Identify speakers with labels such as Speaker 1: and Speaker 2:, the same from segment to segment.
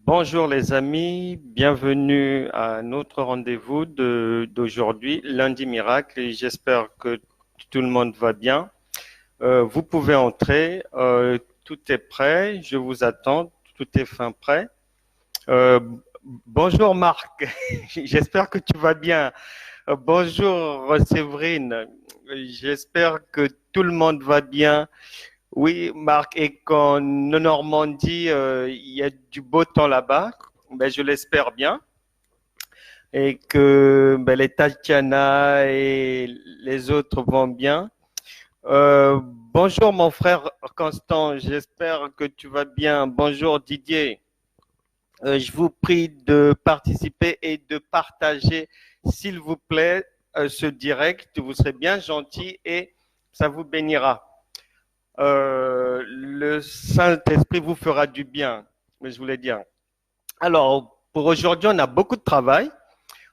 Speaker 1: Bonjour les amis, bienvenue à notre rendez-vous d'aujourd'hui, lundi miracle, et j'espère que tout le monde va bien. Vous pouvez entrer, tout est prêt, je vous attends, tout est fin prêt. Euh, Bonjour Marc, j'espère que tu vas bien. Bonjour Séverine, j'espère que tout le monde va bien. Oui, Marc, et qu'en Normandie, il y a du beau temps là-bas, ben, je l'espère bien, et que ben, les Tatiana et les autres vont bien. Bonjour mon frère Constant, j'espère que tu vas bien. Bonjour Didier. Je vous prie de participer et de partager, s'il vous plaît, ce direct. Vous serez bien gentil et ça vous bénira. Le Saint-Esprit vous fera du bien, mais je voulais dire. Alors, pour aujourd'hui, on a beaucoup de travail.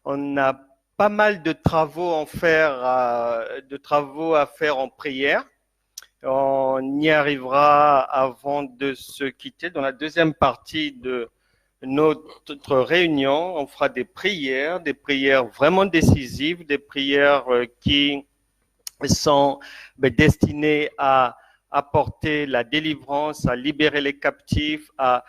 Speaker 1: On a pas mal de travaux à faire en prière. On y arrivera avant de se quitter. Dans la deuxième partie de notre réunion, on fera des prières vraiment décisives, des prières qui sont destinées à apporter la délivrance, à libérer les captifs, à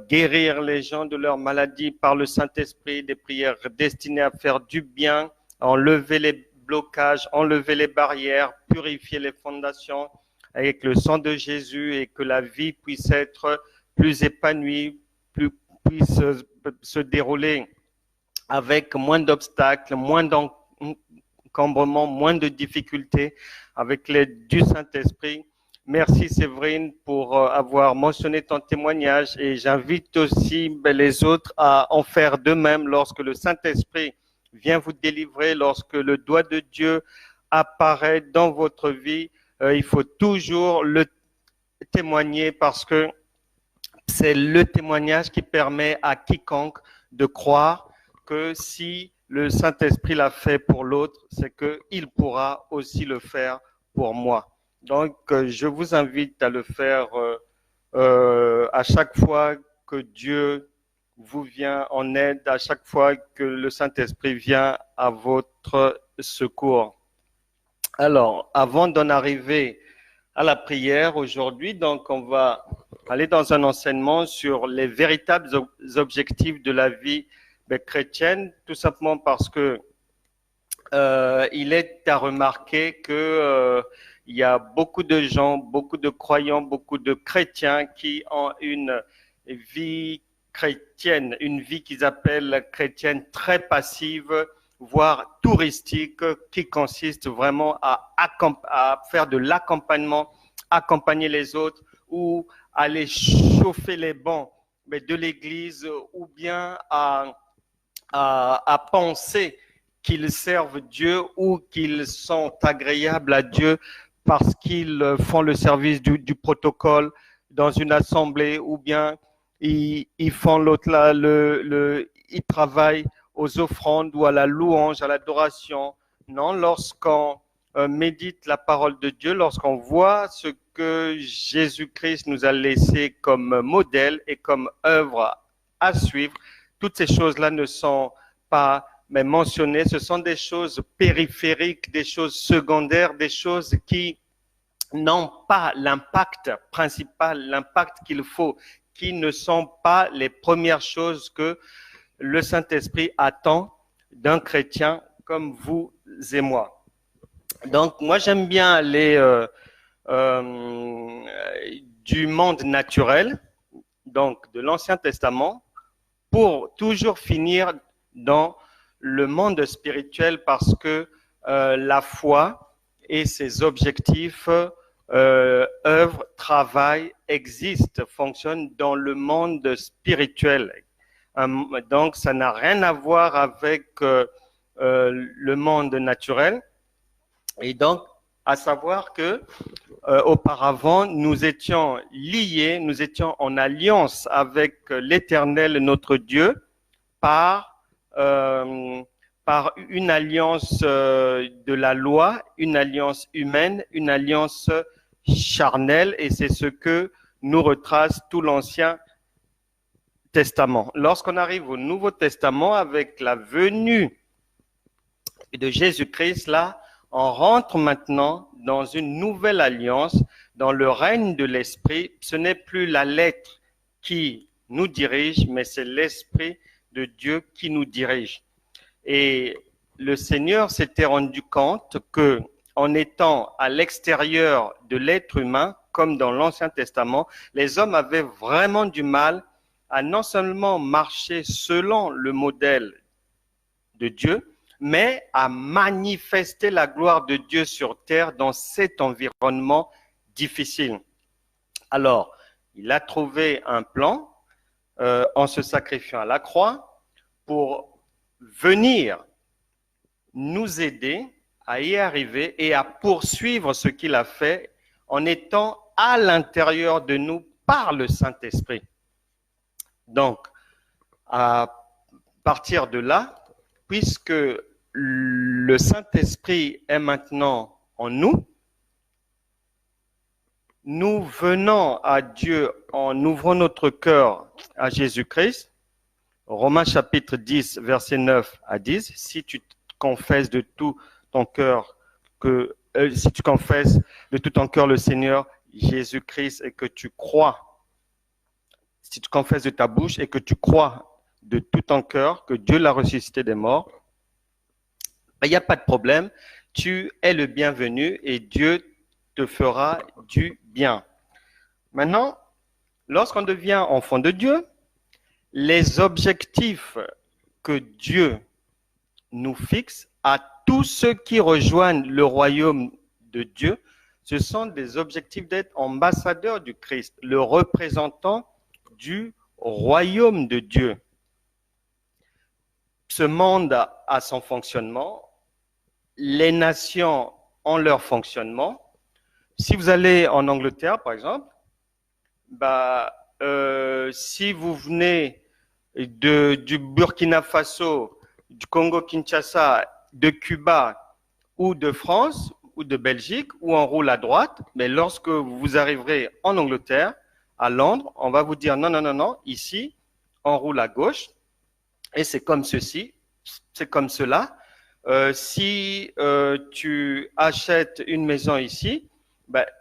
Speaker 1: guérir les gens de leurs maladies par le Saint-Esprit, des prières destinées à faire du bien, à enlever les blocages, enlever les barrières, purifier les fondations avec le sang de Jésus et que la vie puisse être plus épanouie, puisse se dérouler avec moins d'obstacles, moins d'encombrements, moins de difficultés avec l'aide du Saint-Esprit. Merci Séverine pour avoir mentionné ton témoignage et j'invite aussi les autres à en faire de même lorsque le Saint-Esprit vient vous délivrer, lorsque le doigt de Dieu apparaît dans votre vie. Il faut toujours le témoigner parce que c'est le témoignage qui permet à quiconque de croire que si le Saint-Esprit l'a fait pour l'autre, c'est qu'il pourra aussi le faire pour moi. Donc, je vous invite à le faire à chaque fois que Dieu vous vient en aide, à chaque fois que le Saint-Esprit vient à votre secours. Alors, avant d'en arriver à la prière aujourd'hui, donc on va aller dans un enseignement sur les véritables objectifs de la vie chrétienne, tout simplement parce que il est à remarquer que il y a beaucoup de gens, beaucoup de croyants, beaucoup de chrétiens qui ont une vie chrétienne, une vie qu'ils appellent chrétienne très passive, voire touristique, qui consiste vraiment à faire de l'accompagnement, accompagner les autres ou aller chauffer les bancs de l'église ou bien à penser qu'ils servent Dieu ou qu'ils sont agréables à Dieu parce qu'ils font le service du protocole dans une assemblée ou bien ils font l'autre là, ils travaillent aux offrandes ou à la louange, à l'adoration. Non, lorsqu'on médite la parole de Dieu, lorsqu'on voit ce que Jésus-Christ nous a laissé comme modèle et comme œuvre à suivre, toutes ces choses-là ne sont pas mentionnées, ce sont des choses périphériques, des choses secondaires, des choses qui n'ont pas l'impact principal, l'impact qu'il faut, qui ne sont pas les premières choses que le Saint-Esprit attend d'un chrétien comme vous et moi. Donc, moi, j'aime bien aller du monde naturel, donc de l'Ancien Testament, pour toujours finir dans le monde spirituel parce que la foi et ses objectifs, œuvrent, travaillent, existent, fonctionnent dans le monde spirituel. Donc, ça n'a rien à voir avec le monde naturel. Et donc, à savoir que auparavant, nous étions liés, nous étions en alliance avec l'Éternel, notre Dieu, euh, par une alliance de la loi, une alliance humaine, une alliance charnelle, et c'est ce que nous retrace tout l'Ancien Testament. Lorsqu'on arrive au Nouveau Testament, avec la venue de Jésus-Christ, là, on rentre maintenant dans une nouvelle alliance, dans le règne de l'Esprit. Ce n'est plus la lettre qui nous dirige, mais c'est l'Esprit de Dieu qui nous dirige. Et le Seigneur s'était rendu compte que, en étant à l'extérieur de l'être humain, comme dans l'Ancien Testament, les hommes avaient vraiment du mal à non seulement marcher selon le modèle de Dieu, mais à manifester la gloire de Dieu sur terre dans cet environnement difficile. Alors, il a trouvé un plan en se sacrifiant à la croix pour venir nous aider à y arriver et à poursuivre ce qu'il a fait en étant à l'intérieur de nous par le Saint-Esprit. Donc, à partir de là, puisque le Saint-Esprit est maintenant en nous, nous venons à Dieu en ouvrant notre cœur à Jésus-Christ. Romains chapitre 10, verset 9 à 10. Si tu confesses de tout ton cœur si tu confesses de tout ton cœur le Seigneur Jésus-Christ et que tu crois, si tu confesses de ta bouche et que tu crois de tout ton cœur que Dieu l'a ressuscité des morts, il n'y a pas de problème. Tu es le bienvenu et Dieu te fera du bien. Maintenant, lorsqu'on devient enfant de Dieu, les objectifs que Dieu nous fixe à tous ceux qui rejoignent le royaume de Dieu, ce sont des objectifs d'être ambassadeurs du Christ, le représentant du royaume de Dieu. Ce monde a son fonctionnement, les nations ont leur fonctionnement. Si vous allez en Angleterre, par exemple, si vous venez du Burkina Faso, du Congo-Kinshasa, de Cuba ou de France ou de Belgique, où on roule à droite, mais lorsque vous arriverez en Angleterre, à Londres, on va vous dire non, ici, on roule à gauche, et c'est comme ceci, c'est comme cela. Si tu achètes une maison ici,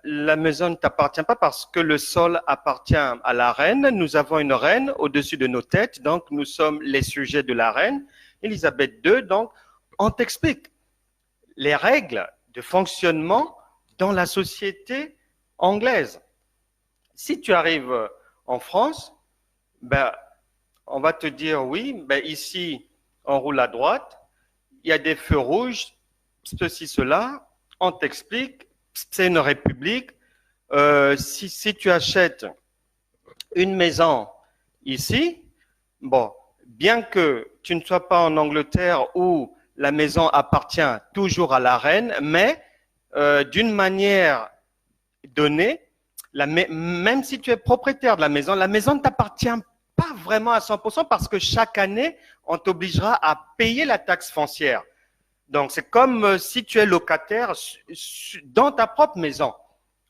Speaker 1: la maison ne t'appartient pas parce que le sol appartient à la reine. Nous avons une reine au-dessus de nos têtes, donc nous sommes les sujets de la reine, Élisabeth II. Donc, on t'explique les règles de fonctionnement dans la société anglaise. Si tu arrives en France, on va te dire oui, ici, on roule à droite, il y a des feux rouges, ceci, cela, on t'explique, c'est une république. Si tu achètes une maison ici, bien que tu ne sois pas en Angleterre où la maison appartient toujours à la reine, mais d'une manière donnée, même si tu es propriétaire de la maison ne t'appartient pas vraiment à 100% parce que chaque année, on t'obligera à payer la taxe foncière. Donc, c'est comme si tu es locataire dans ta propre maison.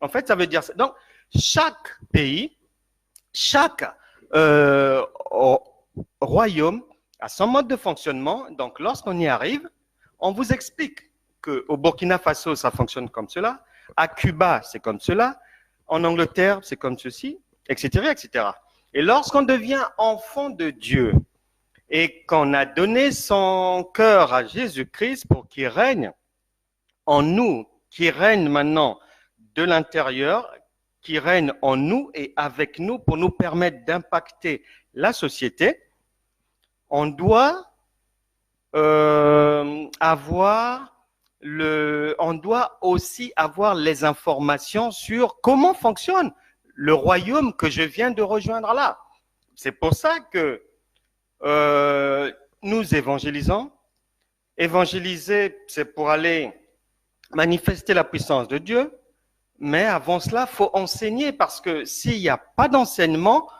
Speaker 1: En fait, ça veut dire ça. Donc, chaque pays, chaque royaume a son mode de fonctionnement. Donc, lorsqu'on y arrive, on vous explique qu'au Burkina Faso, ça fonctionne comme cela. À Cuba, c'est comme cela. En Angleterre, c'est comme ceci, etc., etc. Et lorsqu'on devient enfant de Dieu et qu'on a donné son cœur à Jésus-Christ pour qu'il règne en nous, qui règne maintenant de l'intérieur, qui règne en nous et avec nous pour nous permettre d'impacter la société, on doit on doit aussi avoir les informations sur comment fonctionne le royaume que je viens de rejoindre là. C'est pour ça que nous évangélisons. Évangéliser, c'est pour aller manifester la puissance de Dieu. Mais avant cela, il faut enseigner parce que s'il n'y a pas d'enseignement,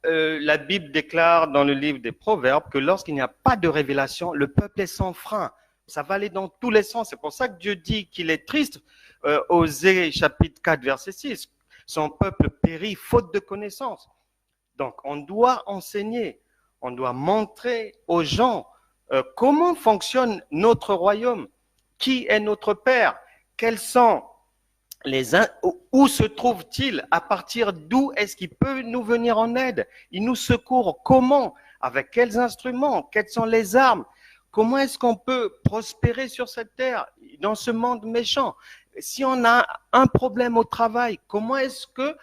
Speaker 1: la Bible déclare dans le livre des Proverbes que lorsqu'il n'y a pas de révélation, le peuple est sans frein. Ça va aller dans tous les sens. C'est pour ça que Dieu dit qu'il est triste. Osée chapitre 4, verset 6. Son peuple périt faute de connaissance. Donc, on doit enseigner, on doit montrer aux gens comment fonctionne notre royaume, qui est notre Père, quels sont où se trouve-t-il, à partir d'où est-ce qu'il peut nous venir en aide, il nous secourt comment, avec quels instruments, quelles sont les armes, comment est-ce qu'on peut prospérer sur cette terre, dans ce monde méchant. Si on a un problème au travail, comment est-ce que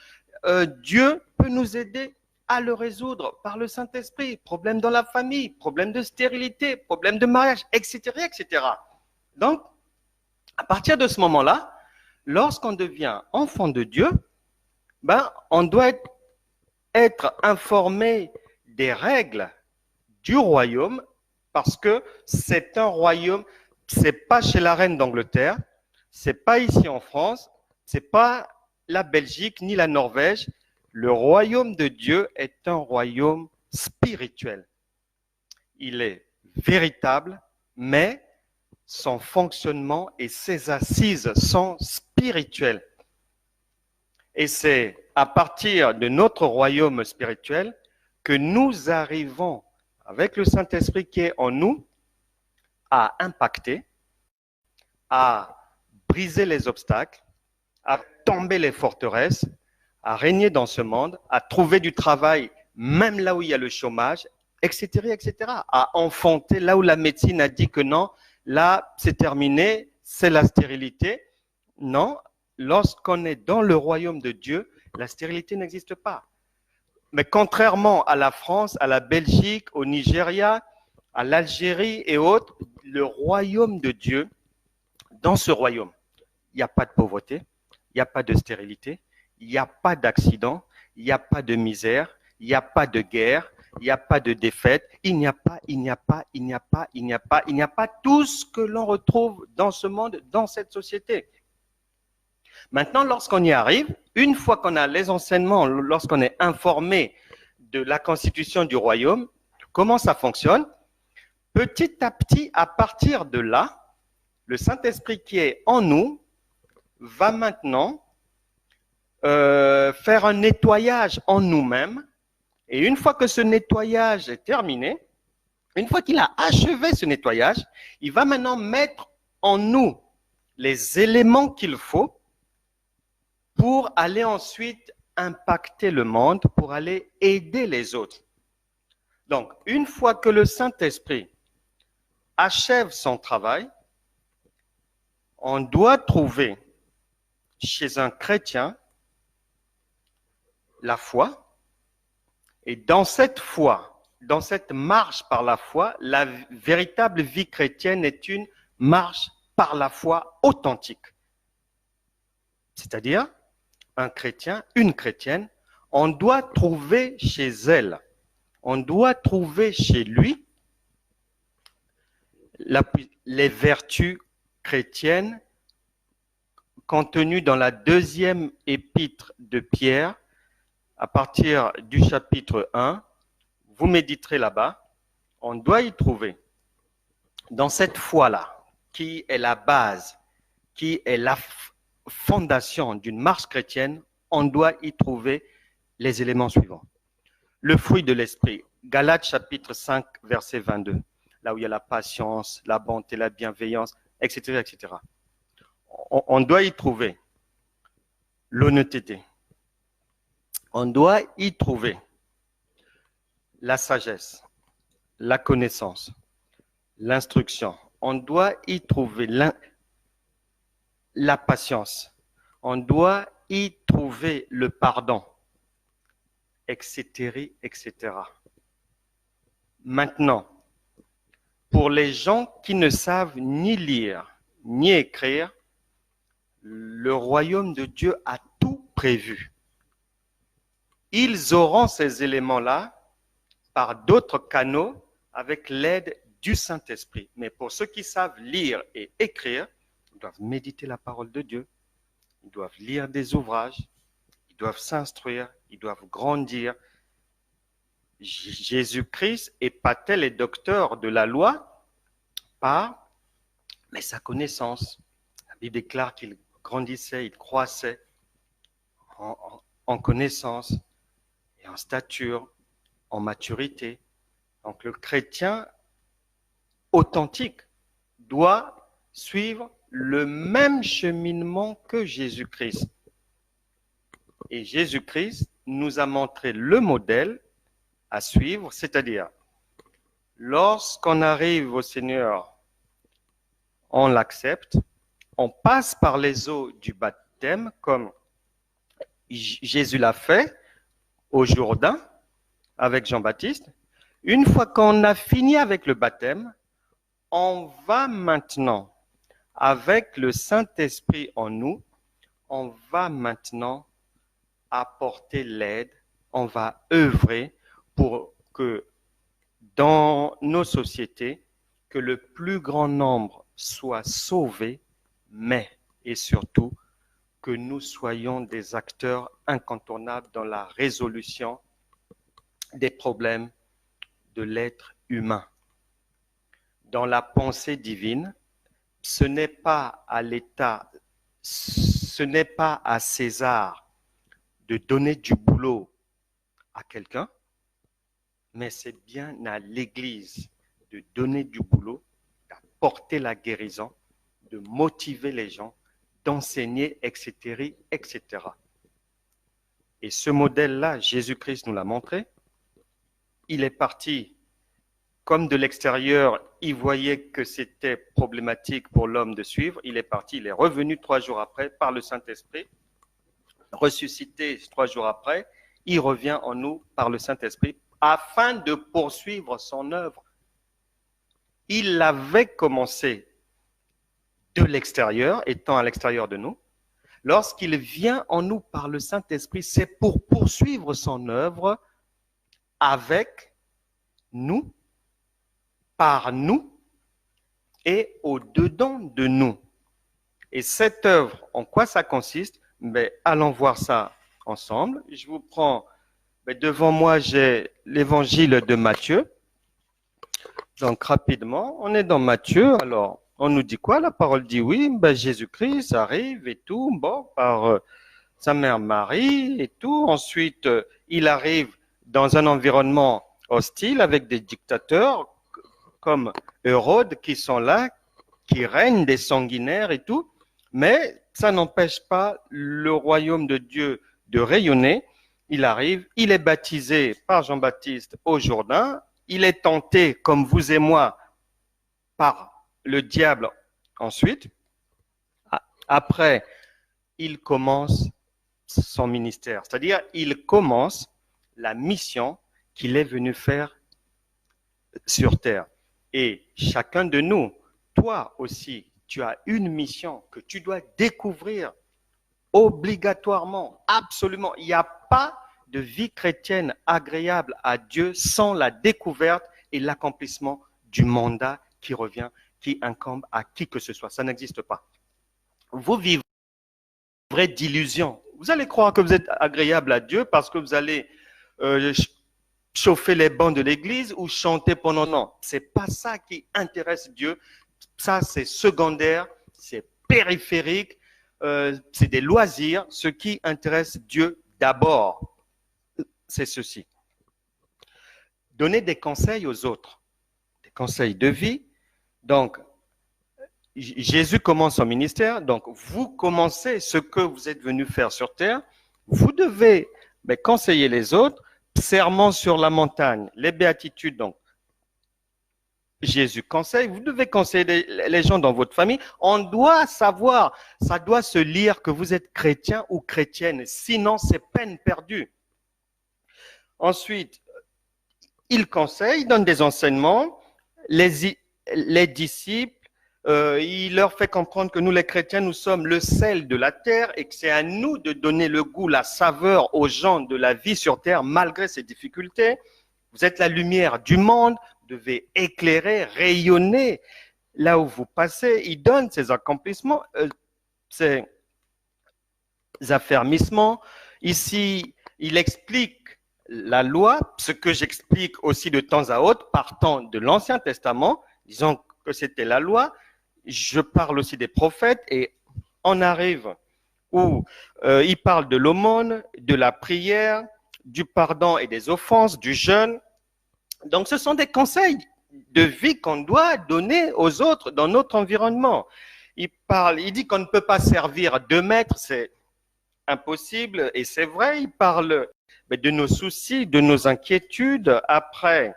Speaker 1: Dieu peut nous aider à le résoudre par le Saint-Esprit? Problème dans la famille, problème de stérilité, problème de mariage, etc., etc. Donc, à partir de ce moment-là, lorsqu'on devient enfant de Dieu, on doit être informé des règles du royaume, parce que c'est un royaume, c'est pas chez la reine d'Angleterre, c'est pas ici en France, c'est pas la Belgique ni la Norvège. Le royaume de Dieu est un royaume spirituel. Il est véritable, mais son fonctionnement et ses assises sont spirituelles. Et c'est à partir de notre royaume spirituel que nous arrivons, avec le Saint-Esprit qui est en nous, à impacter, à briser les obstacles, à tomber les forteresses, à régner dans ce monde, à trouver du travail même là où il y a le chômage, etc., etc., à enfanter là où la médecine a dit que non, là c'est terminé, c'est la stérilité. Non, lorsqu'on est dans le royaume de Dieu, la stérilité n'existe pas. Mais contrairement à la France, à la Belgique, au Nigeria, à l'Algérie et autres, le royaume de Dieu, dans ce royaume, il n'y a pas de pauvreté, il n'y a pas de stérilité, il n'y a pas d'accident, il n'y a pas de misère, il n'y a pas de guerre, il n'y a pas de défaite, il n'y a pas tout ce que l'on retrouve dans ce monde, dans cette société. Maintenant, lorsqu'on y arrive, une fois qu'on a les enseignements, lorsqu'on est informé de la constitution du royaume, comment ça fonctionne, petit à petit, à partir de là, le Saint-Esprit qui est en nous va maintenant faire un nettoyage en nous-mêmes. Et une fois que ce nettoyage est terminé, une fois qu'il a achevé ce nettoyage, il va maintenant mettre en nous les éléments qu'il faut pour aller ensuite impacter le monde, pour aller aider les autres. Donc, une fois que le Saint-Esprit achève son travail, on doit trouver chez un chrétien la foi. Et dans cette foi, dans cette marche par la foi, la véritable vie chrétienne est une marche par la foi authentique. C'est-à-dire, un chrétien, une chrétienne, on doit trouver chez elle, on doit trouver chez lui les vertus chrétiennes contenues dans la deuxième épître de Pierre, à partir du chapitre 1, vous méditerez là-bas, on doit y trouver, dans cette foi-là, qui est la base, qui est la fondation d'une marche chrétienne, on doit y trouver les éléments suivants. Le fruit de l'esprit, Galates chapitre 5, verset 22, là où il y a la patience, la bonté, la bienveillance, etc., etc. On doit y trouver l'honnêteté. On doit y trouver la sagesse, la connaissance, l'instruction. On doit y trouver la patience. On doit y trouver le pardon, etc., etc. Maintenant, pour les gens qui ne savent ni lire ni écrire, le royaume de Dieu a tout prévu. Ils auront ces éléments-là par d'autres canaux avec l'aide du Saint-Esprit. Mais pour ceux qui savent lire et écrire, ils doivent méditer la parole de Dieu, ils doivent lire des ouvrages, ils doivent s'instruire, ils doivent grandir. Jésus-Christ épatait les docteurs de la loi par sa connaissance. La Bible déclare qu'il grandissait, il croissait en connaissance. et en stature, en maturité. Donc le chrétien authentique doit suivre le même cheminement que Jésus-Christ. Et Jésus-Christ nous a montré le modèle à suivre, c'est-à-dire, lorsqu'on arrive au Seigneur, on l'accepte, on passe par les eaux du baptême, comme Jésus l'a fait au Jourdain avec Jean-Baptiste. Une fois qu'on a fini avec le baptême, on va maintenant, avec le Saint-Esprit en nous, on va maintenant apporter l'aide, on va œuvrer pour que dans nos sociétés, que le plus grand nombre soit sauvé, mais et surtout que nous soyons des acteurs incontournables dans la résolution des problèmes de l'être humain. Dans la pensée divine, ce n'est pas à l'État, ce n'est pas à César de donner du boulot à quelqu'un, mais c'est bien à l'Église de donner du boulot, d'apporter la guérison, de motiver les gens, d'enseigner, etc., etc. Et ce modèle-là, Jésus-Christ nous l'a montré. Il est parti comme de l'extérieur, il voyait que c'était problématique pour l'homme de suivre. Il est parti, il est revenu 3 jours après par le Saint-Esprit, ressuscité 3 jours après. Il revient en nous par le Saint-Esprit afin de poursuivre son œuvre. Il l'avait commencé de l'extérieur, étant à l'extérieur de nous. Lorsqu'il vient en nous par le Saint-Esprit, c'est pour poursuivre son œuvre avec nous, par nous et au-dedans de nous. Et cette œuvre, en quoi ça consiste? Allons voir ça ensemble. Je vous prends, devant moi, j'ai l'évangile de Matthieu. Donc, rapidement, on est dans Matthieu. Alors, on nous dit quoi? La parole dit oui, Jésus-Christ arrive et tout, par sa mère Marie et tout. Ensuite, il arrive dans un environnement hostile avec des dictateurs comme Hérode qui sont là, qui règnent, des sanguinaires et tout. Mais ça n'empêche pas le royaume de Dieu de rayonner. Il arrive, il est baptisé par Jean-Baptiste au Jourdain. Il est tenté, comme vous et moi, par le diable ensuite. Après, il commence son ministère, c'est-à-dire il commence la mission qu'il est venu faire sur terre. Et chacun de nous, toi aussi, tu as une mission que tu dois découvrir obligatoirement, absolument. Il n'y a pas de vie chrétienne agréable à Dieu sans la découverte et l'accomplissement du mandat qui revient, qui incombe à qui que ce soit. Ça n'existe pas. Vous vivrez d'illusions. Vous allez croire que vous êtes agréable à Dieu parce que vous allez chauffer les bancs de l'église ou chanter pendant... Non, c'est pas ça qui intéresse Dieu. Ça, c'est secondaire, c'est périphérique, c'est des loisirs. Ce qui intéresse Dieu d'abord, c'est ceci. Donner des conseils aux autres, des conseils de vie. Donc, Jésus commence son ministère, donc vous commencez ce que vous êtes venu faire sur terre. Vous devez conseiller les autres. Serment sur la montagne, les béatitudes, donc. Jésus conseille, vous devez conseiller les gens dans votre famille. On doit savoir, ça doit se lire que vous êtes chrétien ou chrétienne, sinon c'est peine perdue. Ensuite, il conseille, il donne des enseignements, les disciples, il leur fait comprendre que nous les chrétiens, nous sommes le sel de la terre et que c'est à nous de donner le goût, la saveur aux gens de la vie sur terre malgré ces difficultés. Vous êtes la lumière du monde, vous devez éclairer, rayonner là où vous passez. Il donne ses accomplissements, ses affermissements. Ici, il explique la loi, ce que j'explique aussi de temps à autre, partant de l'Ancien Testament, disons que c'était la loi. Je parle aussi des prophètes et on arrive où il parle de l'aumône, de la prière, du pardon et des offenses, du jeûne. Donc, ce sont des conseils de vie qu'on doit donner aux autres dans notre environnement. Il dit qu'on ne peut pas servir 2 maîtres, c'est impossible, et c'est vrai. Il parle de nos soucis, de nos inquiétudes. Après,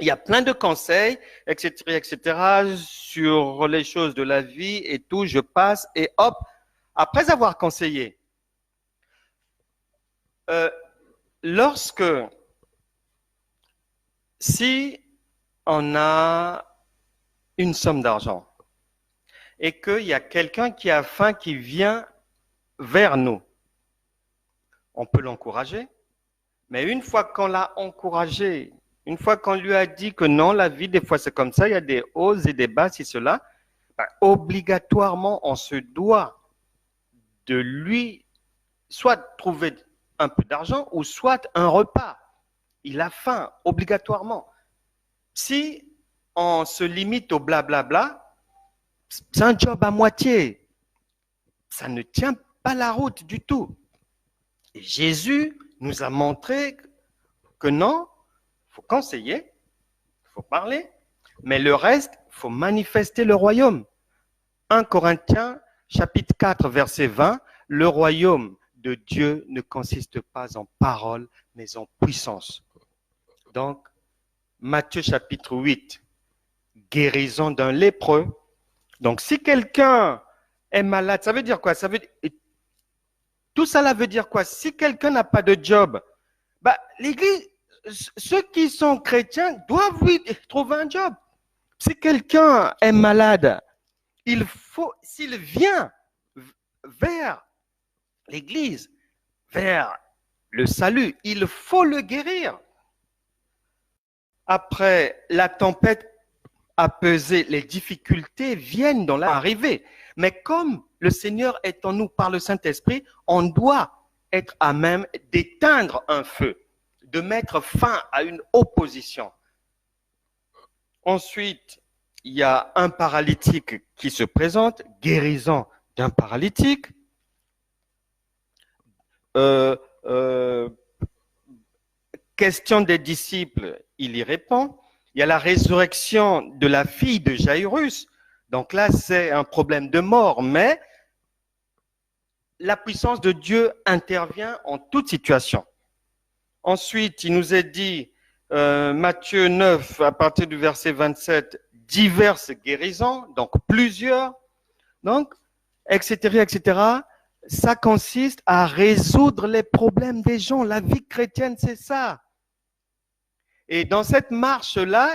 Speaker 1: il y a plein de conseils, etc., sur les choses de la vie et tout. Je passe et hop, après avoir conseillé, si on a une somme d'argent et qu'il y a quelqu'un qui a faim qui vient vers nous, on peut l'encourager, mais une fois qu'on l'a encouragé, une fois qu'on lui a dit que non, la vie, des fois, c'est comme ça, il y a des hauts et des bas, si cela, obligatoirement, on se doit de lui soit trouver un peu d'argent ou soit un repas. Il a faim, obligatoirement. Si on se limite au blablabla, c'est un job à moitié. Ça ne tient pas la route du tout. Et Jésus nous a montré que non, il faut conseiller, il faut parler, mais le reste, il faut manifester le royaume. 1 Corinthiens, chapitre 4, verset 20, le royaume de Dieu ne consiste pas en parole, mais en puissance. Donc, Matthieu chapitre 8, guérison d'un lépreux. Donc, si quelqu'un est malade, ça veut dire quoi? Tout cela veut dire quoi? Si quelqu'un n'a pas de job, l'Église, ceux qui sont chrétiens doivent lui trouver un job. Si quelqu'un est malade, s'il vient vers l'Église, vers le salut, il faut le guérir. Après, la tempête a pesé, les difficultés viennent dans l'arrivée. Mais comme le Seigneur est en nous par le Saint-Esprit, on doit être à même d'éteindre un feu, de mettre fin à une opposition. Ensuite, il y a un paralytique qui se présente, guérison d'un paralytique. Question des disciples, il y répond. Il y a la résurrection de la fille de Jairus. Donc là, c'est un problème de mort, mais la puissance de Dieu intervient en toute situation. Ensuite, il nous est dit, Matthieu 9, à partir du verset 27, diverses guérisons, donc plusieurs, donc, etc. Ça consiste à résoudre les problèmes des gens. La vie chrétienne, c'est ça. Et dans cette marche-là,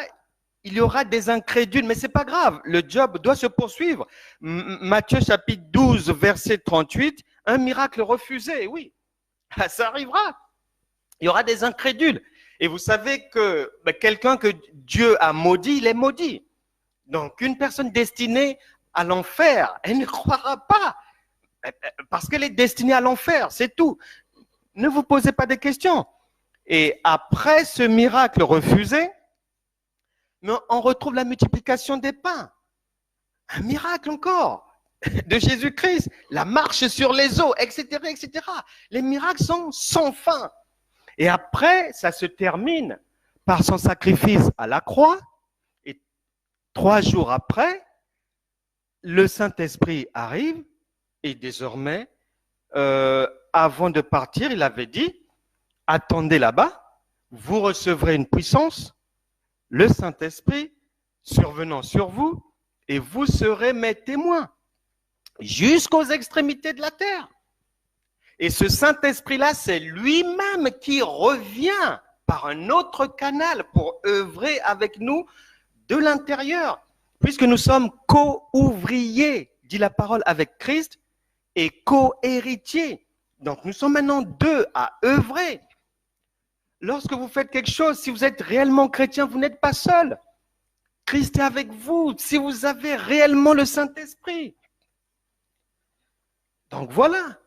Speaker 1: il y aura des incrédules, mais c'est pas grave. Le job doit se poursuivre. Matthieu chapitre 12, verset 38, un miracle refusé, oui, ça arrivera. Il y aura des incrédules. Et vous savez que quelqu'un que Dieu a maudit, il est maudit. Donc, une personne destinée à l'enfer, elle ne croira pas. Parce qu'elle est destinée à l'enfer, c'est tout. Ne vous posez pas de questions. Et après ce miracle refusé, on retrouve la multiplication des pains. Un miracle encore de Jésus-Christ, la marche sur les eaux, etc. Les miracles sont sans fin. Et après, ça se termine par son sacrifice à la croix. Et 3 jours après, le Saint-Esprit arrive. Et désormais, avant de partir, il avait dit, attendez là-bas, vous recevrez une puissance, le Saint-Esprit survenant sur vous, et vous serez mes témoins jusqu'aux extrémités de la terre. Et ce Saint-Esprit-là, c'est lui-même qui revient par un autre canal pour œuvrer avec nous de l'intérieur, puisque nous sommes co-ouvriers, dit la parole, avec Christ, et co-héritiers. Donc nous sommes maintenant 2 à œuvrer. Lorsque vous faites quelque chose, si vous êtes réellement chrétien, vous n'êtes pas seul. Christ est avec vous, si vous avez réellement le Saint-Esprit. Donc voilà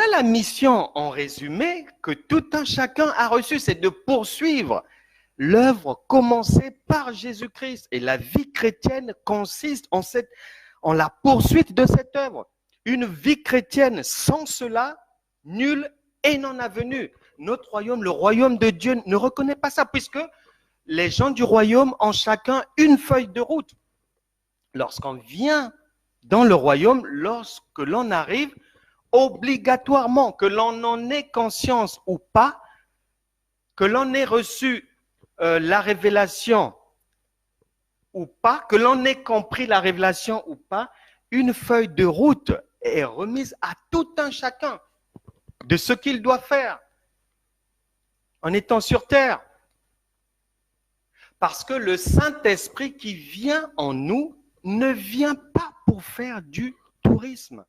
Speaker 1: la mission en résumé que tout un chacun a reçu, c'est de poursuivre l'œuvre commencée par Jésus-Christ. Et la vie chrétienne consiste en la poursuite de cette œuvre. Une vie chrétienne sans cela, nulle et non avenue. notre royaume, le royaume de Dieu, ne reconnaît pas ça, puisque les gens du royaume ont chacun une feuille de route. Lorsqu'on vient dans le royaume, lorsque l'on arrive, obligatoirement, que l'on en ait conscience ou pas, que l'on ait reçu la révélation ou pas, que l'on ait compris la révélation ou pas, une feuille de route est remise à tout un chacun de ce qu'il doit faire en étant sur terre. Parce que le Saint-Esprit qui vient en nous ne vient pas pour faire du tourisme.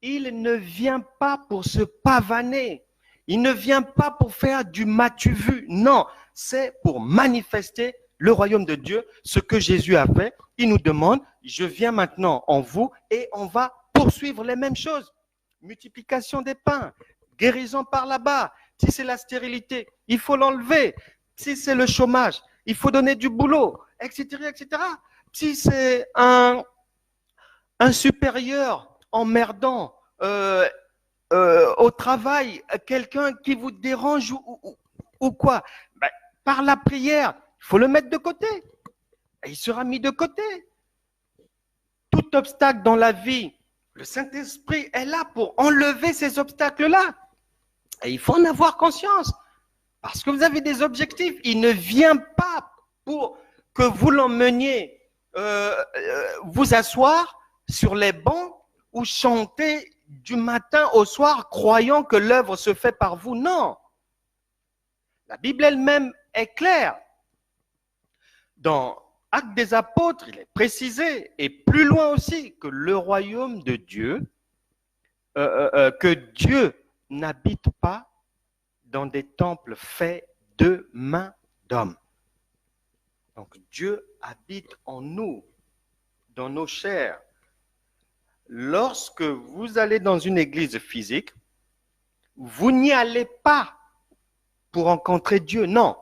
Speaker 1: Il ne vient pas pour se pavaner. Il ne vient pas pour faire du m'as-tu vu. Non, c'est pour manifester le royaume de Dieu, ce que Jésus a fait. Il nous demande, je viens maintenant en vous et on va poursuivre les mêmes choses. Multiplication des pains, guérison par là-bas. Si c'est la stérilité, il faut l'enlever. Si c'est le chômage, il faut donner du boulot, etc., etc. Si c'est un supérieur emmerdant au travail, quelqu'un qui vous dérange ou quoi, ben, par la prière, il faut le mettre de côté. Et il sera mis de côté. Tout obstacle dans la vie, le Saint-Esprit est là pour enlever ces obstacles-là. Et il faut en avoir conscience. Parce que vous avez des objectifs. Il ne vient pas pour que vous l'emmeniez vous asseoir sur les bancs ou chanter du matin au soir croyant que l'œuvre se fait par vous. Non. La Bible elle-même est claire. Dans Actes des Apôtres, il est précisé, et plus loin aussi, que le royaume de Dieu, que Dieu n'habite pas dans des temples faits de mains d'hommes. Donc Dieu habite en nous, dans nos chairs. Lorsque vous allez dans une église physique, vous n'y allez pas pour rencontrer Dieu, non.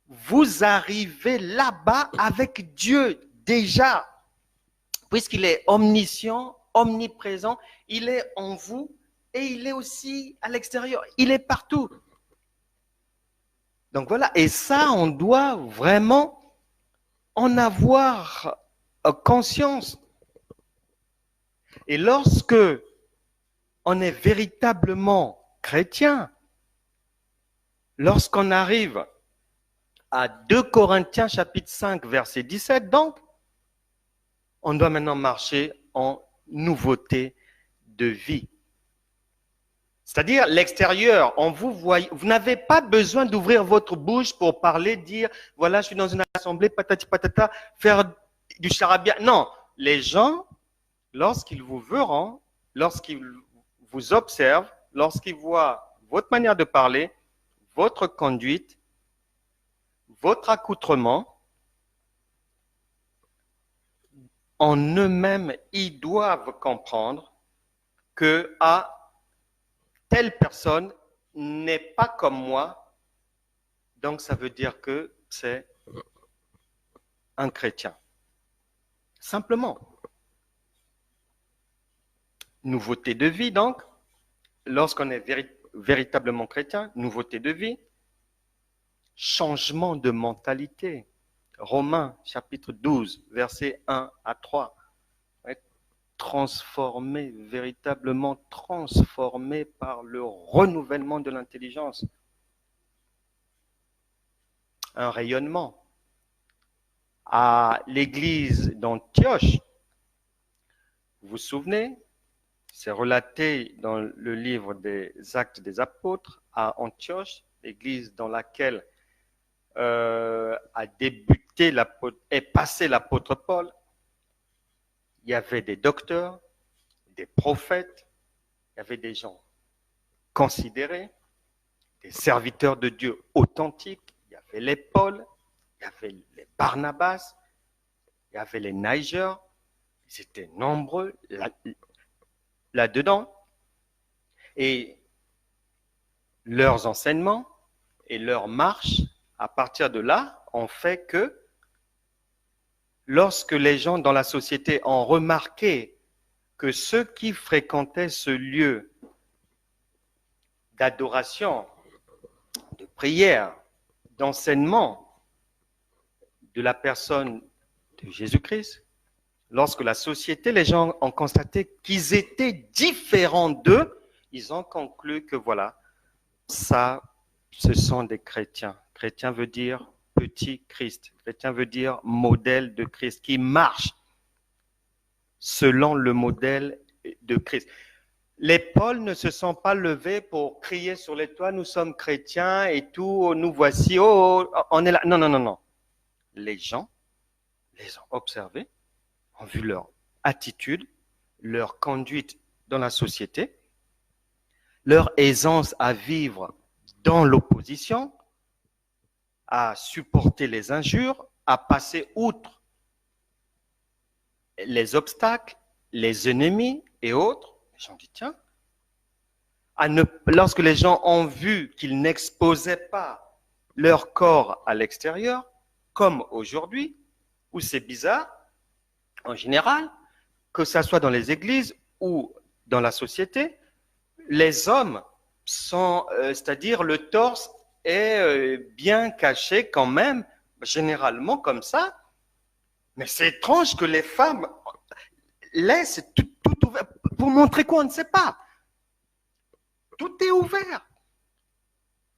Speaker 1: Vous arrivez là-bas avec Dieu déjà, puisqu'il est omniscient, omniprésent, il est en vous et il est aussi à l'extérieur, il est partout. Donc voilà, et ça, on doit vraiment en avoir conscience. Et lorsque on est véritablement chrétien, lorsqu'on arrive à 2 Corinthiens chapitre 5 verset 17, donc, on doit maintenant marcher en nouveauté de vie. C'est-à-dire l'extérieur, en vous voyez, vous n'avez pas besoin d'ouvrir votre bouche pour parler, dire, voilà, je suis dans une assemblée, patati patata, faire du charabia. Non, les gens, lorsqu'ils vous verront, lorsqu'ils vous observent, lorsqu'ils voient votre manière de parler, votre conduite, votre accoutrement, en eux-mêmes, ils doivent comprendre que telle personne n'est pas comme moi, donc ça veut dire que c'est un chrétien. Simplement. Nouveauté de vie, donc, lorsqu'on est véritablement chrétien, nouveauté de vie, changement de mentalité. Romains chapitre 12, versets 1 à 3. Transformé, véritablement transformé par le renouvellement de l'intelligence. Un rayonnement. À l'église d'Antioche, vous vous souvenez, c'est relaté dans le livre des Actes des Apôtres, à Antioche, l'église dans laquelle a débuté est passé l'apôtre Paul. Il y avait des docteurs, des prophètes, il y avait des gens considérés, des serviteurs de Dieu authentiques, il y avait les Paul, il y avait les Barnabas, il y avait les Niger, ils étaient nombreux là-dedans. Et leurs enseignements et leur marche, à partir de là, ont fait que lorsque les gens dans la société ont remarqué que ceux qui fréquentaient ce lieu d'adoration, de prière, d'enseignement de la personne de Jésus-Christ, lorsque la société, les gens ont constaté qu'ils étaient différents d'eux, ils ont conclu que voilà, ça, ce sont des chrétiens. Chrétien veut dire petit Christ. Chrétien veut dire modèle de Christ, qui marche selon le modèle de Christ. Les Pauls ne se sont pas levés pour crier sur les toits, nous sommes chrétiens et tout, nous voici, oh, on est là. Non, non, non, non. Les gens les ont observés, ont vu leur attitude, leur conduite dans la société, leur aisance à vivre dans l'opposition, à supporter les injures, à passer outre les obstacles, les ennemis et autres. Les gens disent, tiens, lorsque les gens ont vu qu'ils n'exposaient pas leur corps à l'extérieur, comme aujourd'hui, où c'est bizarre, en général, que ça soit dans les églises ou dans la société, les hommes sont, c'est-à-dire le torse est bien caché quand même, généralement comme ça. Mais c'est étrange que les femmes laissent tout ouvert. Pour montrer quoi, on ne sait pas. Tout est ouvert.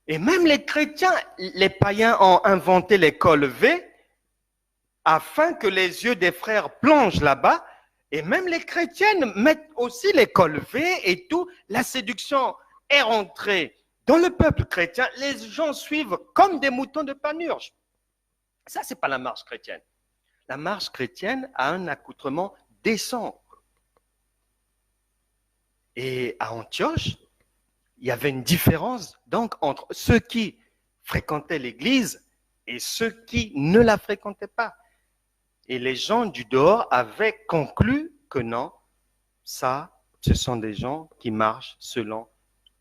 Speaker 1: Et même les chrétiens, les païens ont inventé les cols V afin que les yeux des frères plongent là-bas. Et même les chrétiennes mettent aussi les cols V et tout. La séduction est rentrée dans le peuple chrétien. Les gens suivent comme des moutons de panurge. Ça, c'est pas la marche chrétienne. La marche chrétienne a un accoutrement décent. Et à Antioche, il y avait une différence donc entre ceux qui fréquentaient l'église et ceux qui ne la fréquentaient pas. Et les gens du dehors avaient conclu que non, ça, ce sont des gens qui marchent selon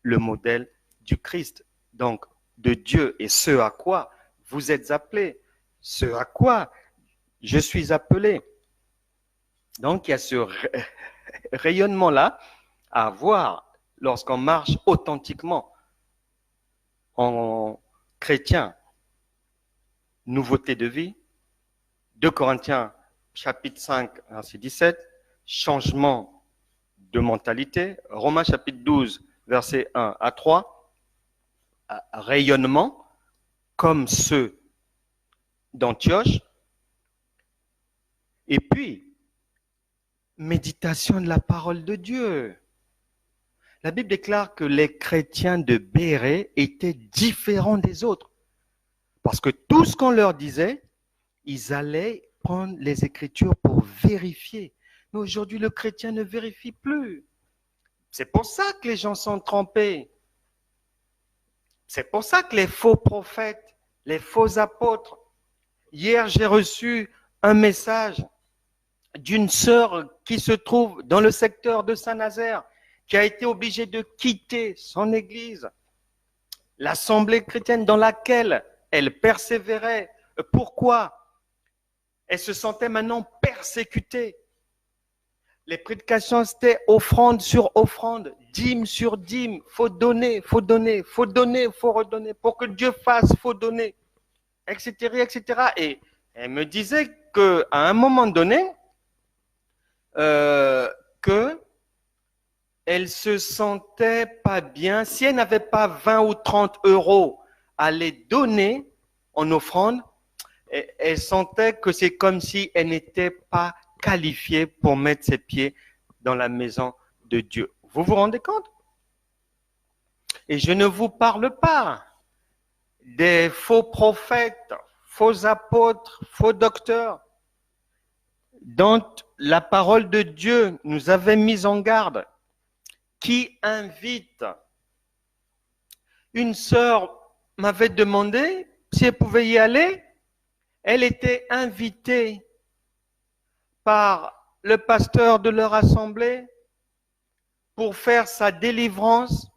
Speaker 1: le modèle du Christ, donc de Dieu, et ce à quoi vous êtes appelés, ce à quoi je suis appelé. Donc il y a ce rayonnement-là à avoir lorsqu'on marche authentiquement en chrétien. Nouveauté de vie. 2 Corinthiens chapitre 5, verset 17. Changement de mentalité. Romains chapitre 12, verset 1 à 3. Rayonnement comme ceux d'Antioche. Et puis, méditation de la parole de Dieu. La Bible déclare que les chrétiens de Bérée étaient différents des autres. Parce que tout ce qu'on leur disait, ils allaient prendre les Écritures pour vérifier. Mais aujourd'hui, le chrétien ne vérifie plus. C'est pour ça que les gens sont trompés. C'est pour ça que les faux prophètes, les faux apôtres. Hier, j'ai reçu un message d'une sœur qui se trouve dans le secteur de Saint-Nazaire, qui a été obligée de quitter son église, l'assemblée chrétienne dans laquelle elle persévérait. Pourquoi? Elle se sentait maintenant persécutée. Les prédications, c'était offrande sur offrande, dîme sur dîme. Faut donner, faut donner, faut donner, faut redonner. Pour que Dieu fasse, faut donner, etc., etc. Et elle me disait qu'à un moment donné, que elle se sentait pas bien. Si elle n'avait pas 20 ou 30 euros à les donner en offrande, elle sentait que c'est comme si elle n'était pas qualifiée pour mettre ses pieds dans la maison de Dieu. Vous vous rendez compte? Et je ne vous parle pas des faux prophètes, faux apôtres, faux docteurs, dont la parole de Dieu nous avait mis en garde, qui invite. Une sœur m'avait demandé si elle pouvait y aller. Elle était invitée par le pasteur de leur assemblée pour faire sa délivrance.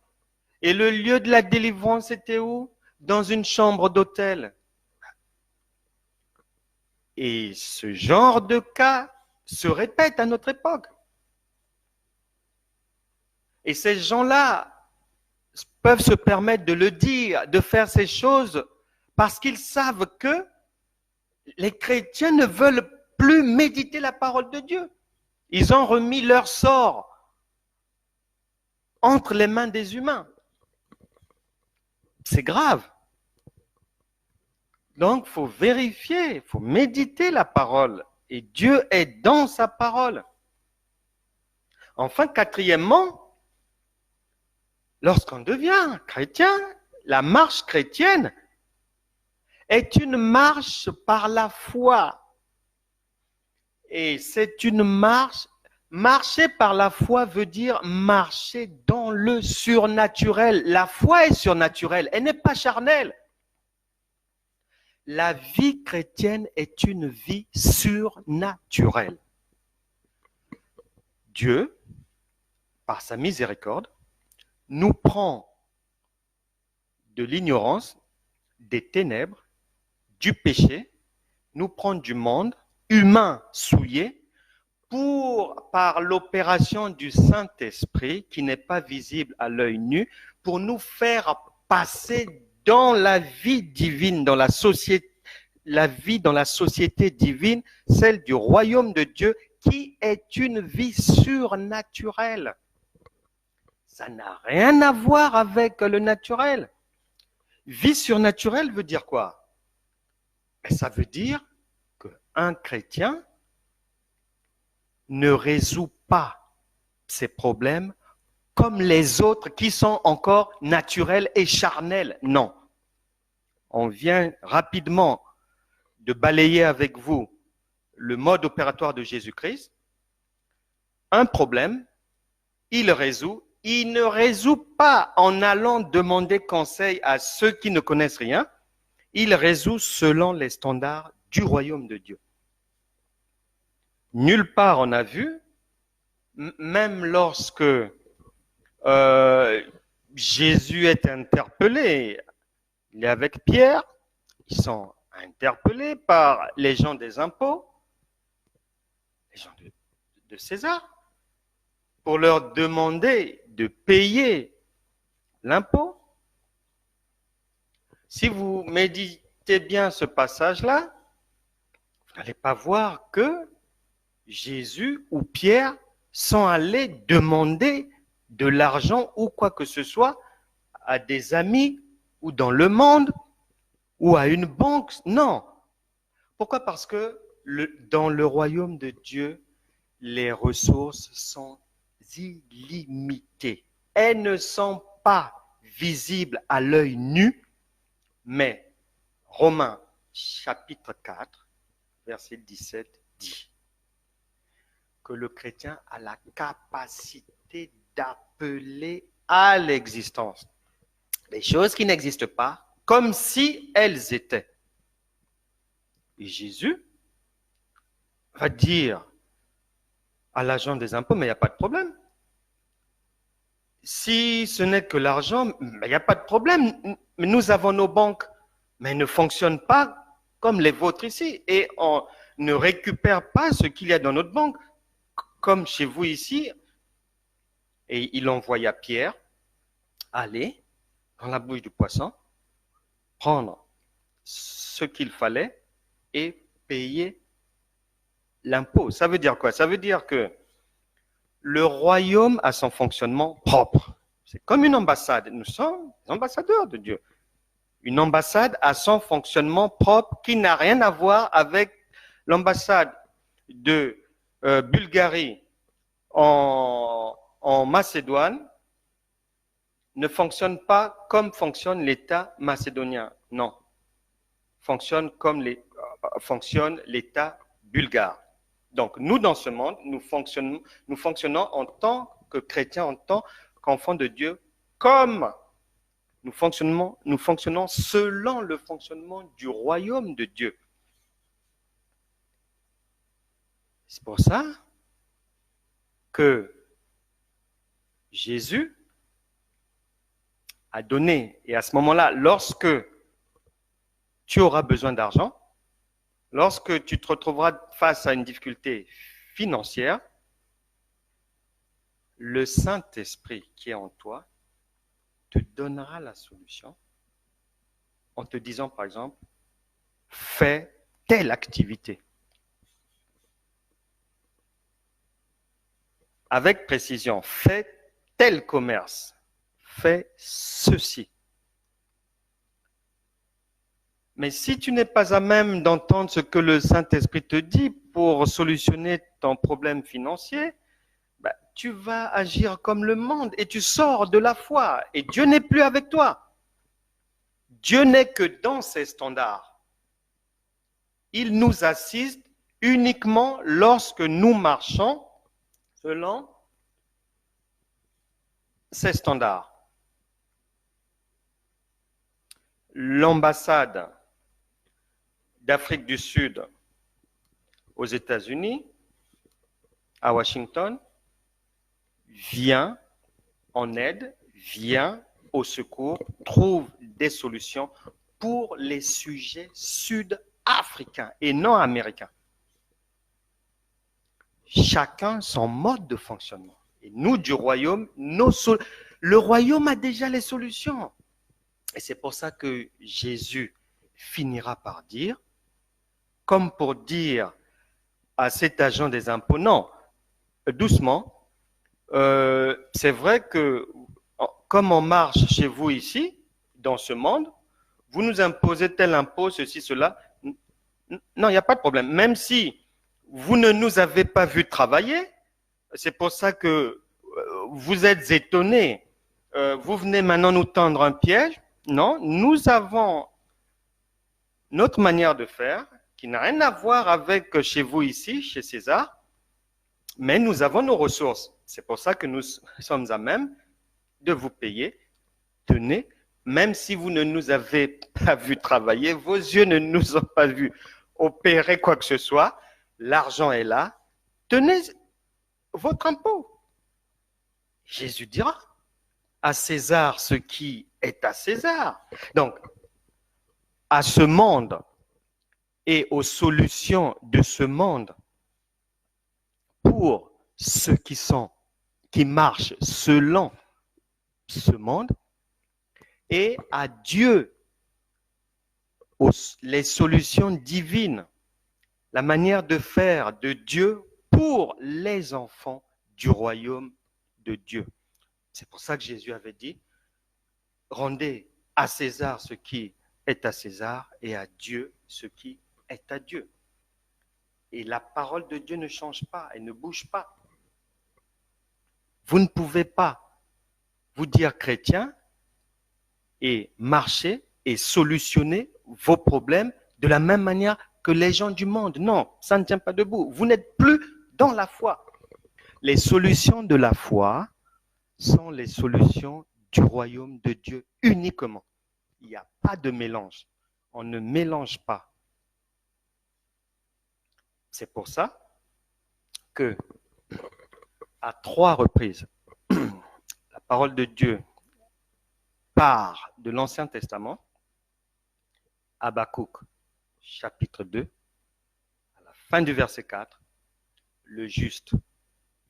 Speaker 1: Et le lieu de la délivrance était où? Dans une chambre d'hôtel. Et ce genre de cas se répète à notre époque. Et ces gens-là peuvent se permettre de le dire, de faire ces choses, parce qu'ils savent que les chrétiens ne veulent plus méditer la parole de Dieu. Ils ont remis leur sort entre les mains des humains. C'est grave. Donc, il faut vérifier, il faut méditer la parole. Et Dieu est dans sa parole. Enfin, quatrièmement, lorsqu'on devient chrétien, la marche chrétienne est une marche par la foi. Et c'est une marche. Marcher par la foi veut dire marcher dans le surnaturel. La foi est surnaturelle, elle n'est pas charnelle. La vie chrétienne est une vie surnaturelle. Dieu, par sa miséricorde, nous prend de l'ignorance, des ténèbres, du péché, nous prend du monde humain souillé, pour, par l'opération du Saint-Esprit, qui n'est pas visible à l'œil nu, pour nous faire passer dans la vie divine, dans la société, la vie dans la société divine, celle du royaume de Dieu, qui est une vie surnaturelle. Ça n'a rien à voir avec le naturel. Vie surnaturelle veut dire quoi? Ça veut dire qu'un chrétien ne résout pas ses problèmes comme les autres qui sont encore naturels et charnels. Non. On vient rapidement de balayer avec vous le mode opératoire de Jésus-Christ. Un problème, il résout. Il ne résout pas en allant demander conseil à ceux qui ne connaissent rien. Il résout selon les standards du royaume de Dieu. Nulle part on a vu, même lorsque Jésus est interpellé, il est avec Pierre, ils sont interpellés par les gens des impôts, les gens de César, pour leur demander de payer l'impôt. Si vous méditez bien ce passage-là, vous n'allez pas voir que Jésus ou Pierre sont allés demander de l'argent ou quoi que ce soit à des amis ou dans le monde ou à une banque. Non. Pourquoi? Parce que dans le royaume de Dieu, les ressources sont illimitées. Elles ne sont pas visibles à l'œil nu, mais Romains chapitre 4, verset 17 dit que le chrétien a la capacité d'appeler à l'existence des choses qui n'existent pas comme si elles étaient. Et Jésus va dire à l'agent des impôts, mais il n'y a pas de problème. Si ce n'est que l'argent, il n'y a pas de problème. Mais nous avons nos banques, mais elles ne fonctionnent pas comme les vôtres ici. Et on ne récupère pas ce qu'il y a dans notre banque, comme chez vous ici. Et il envoya Pierre aller dans la bouche du poisson, prendre ce qu'il fallait et payer l'impôt. Ça veut dire quoi? Ça veut dire que le royaume a son fonctionnement propre. C'est comme une ambassade. Nous sommes des ambassadeurs de Dieu. Une ambassade a son fonctionnement propre qui n'a rien à voir avec l'ambassade de Bulgarie en Macédoine. Ne fonctionne pas comme fonctionne l'État macédonien. Non. Fonctionne comme fonctionne l'État bulgare. Donc, nous, dans ce monde, nous fonctionnons en tant que chrétiens, en tant qu'enfants de Dieu, comme nous fonctionnons selon le fonctionnement du royaume de Dieu. C'est pour ça que Jésus a donné, et à ce moment-là, lorsque tu auras besoin d'argent, lorsque tu te retrouveras face à une difficulté financière, le Saint-Esprit qui est en toi te donnera la solution en te disant, par exemple, fais telle activité. Avec précision, fais tel commerce, fais ceci. Mais si tu n'es pas à même d'entendre ce que le Saint-Esprit te dit pour solutionner ton problème financier, tu vas agir comme le monde et tu sors de la foi et Dieu n'est plus avec toi. Dieu n'est que dans ses standards. Il nous assiste uniquement lorsque nous marchons selon ses standards. L'ambassade d'Afrique du Sud aux États-Unis, à Washington, vient en aide, vient au secours, trouve des solutions pour les sujets sud-africains et non américains. Chacun son mode de fonctionnement. Et nous, du royaume, le royaume a déjà les solutions. Et c'est pour ça que Jésus finira par dire, comme pour dire à cet agent des impôts, non, doucement, c'est vrai que comme on marche chez vous ici, dans ce monde, vous nous imposez tel impôt, ceci, cela. Non, il n'y a pas de problème. Même si vous ne nous avez pas vu travailler, c'est pour ça que vous êtes étonnés. Vous venez maintenant nous tendre un piège. Non, nous avons notre manière de faire qui n'a rien à voir avec chez vous ici, chez César, mais nous avons nos ressources. C'est pour ça que nous sommes à même de vous payer. Tenez, même si vous ne nous avez pas vu travailler, vos yeux ne nous ont pas vu opérer quoi que ce soit, l'argent est là, tenez votre impôt. Jésus dira à César ce qui est à César. Donc, à ce monde et aux solutions de ce monde pour ceux qui marchent selon ce monde, et à Dieu, les solutions divines, la manière de faire de Dieu pour les enfants du royaume de Dieu. C'est pour ça que Jésus avait dit, rendez à César ce qui est à César et à Dieu ce qui est à Dieu. Et la parole de Dieu ne change pas, elle ne bouge pas. Vous ne pouvez pas vous dire chrétien et marcher et solutionner vos problèmes de la même manière que les gens du monde. Non, ça ne tient pas debout. Vous n'êtes plus dans la foi. Les solutions de la foi sont les solutions du royaume de Dieu uniquement. Il n'y a pas de mélange. On ne mélange pas. C'est pour ça que, à 3 reprises, la parole de Dieu part de l'Ancien Testament, Habakkuk, chapitre 2, à la fin du verset 4, le juste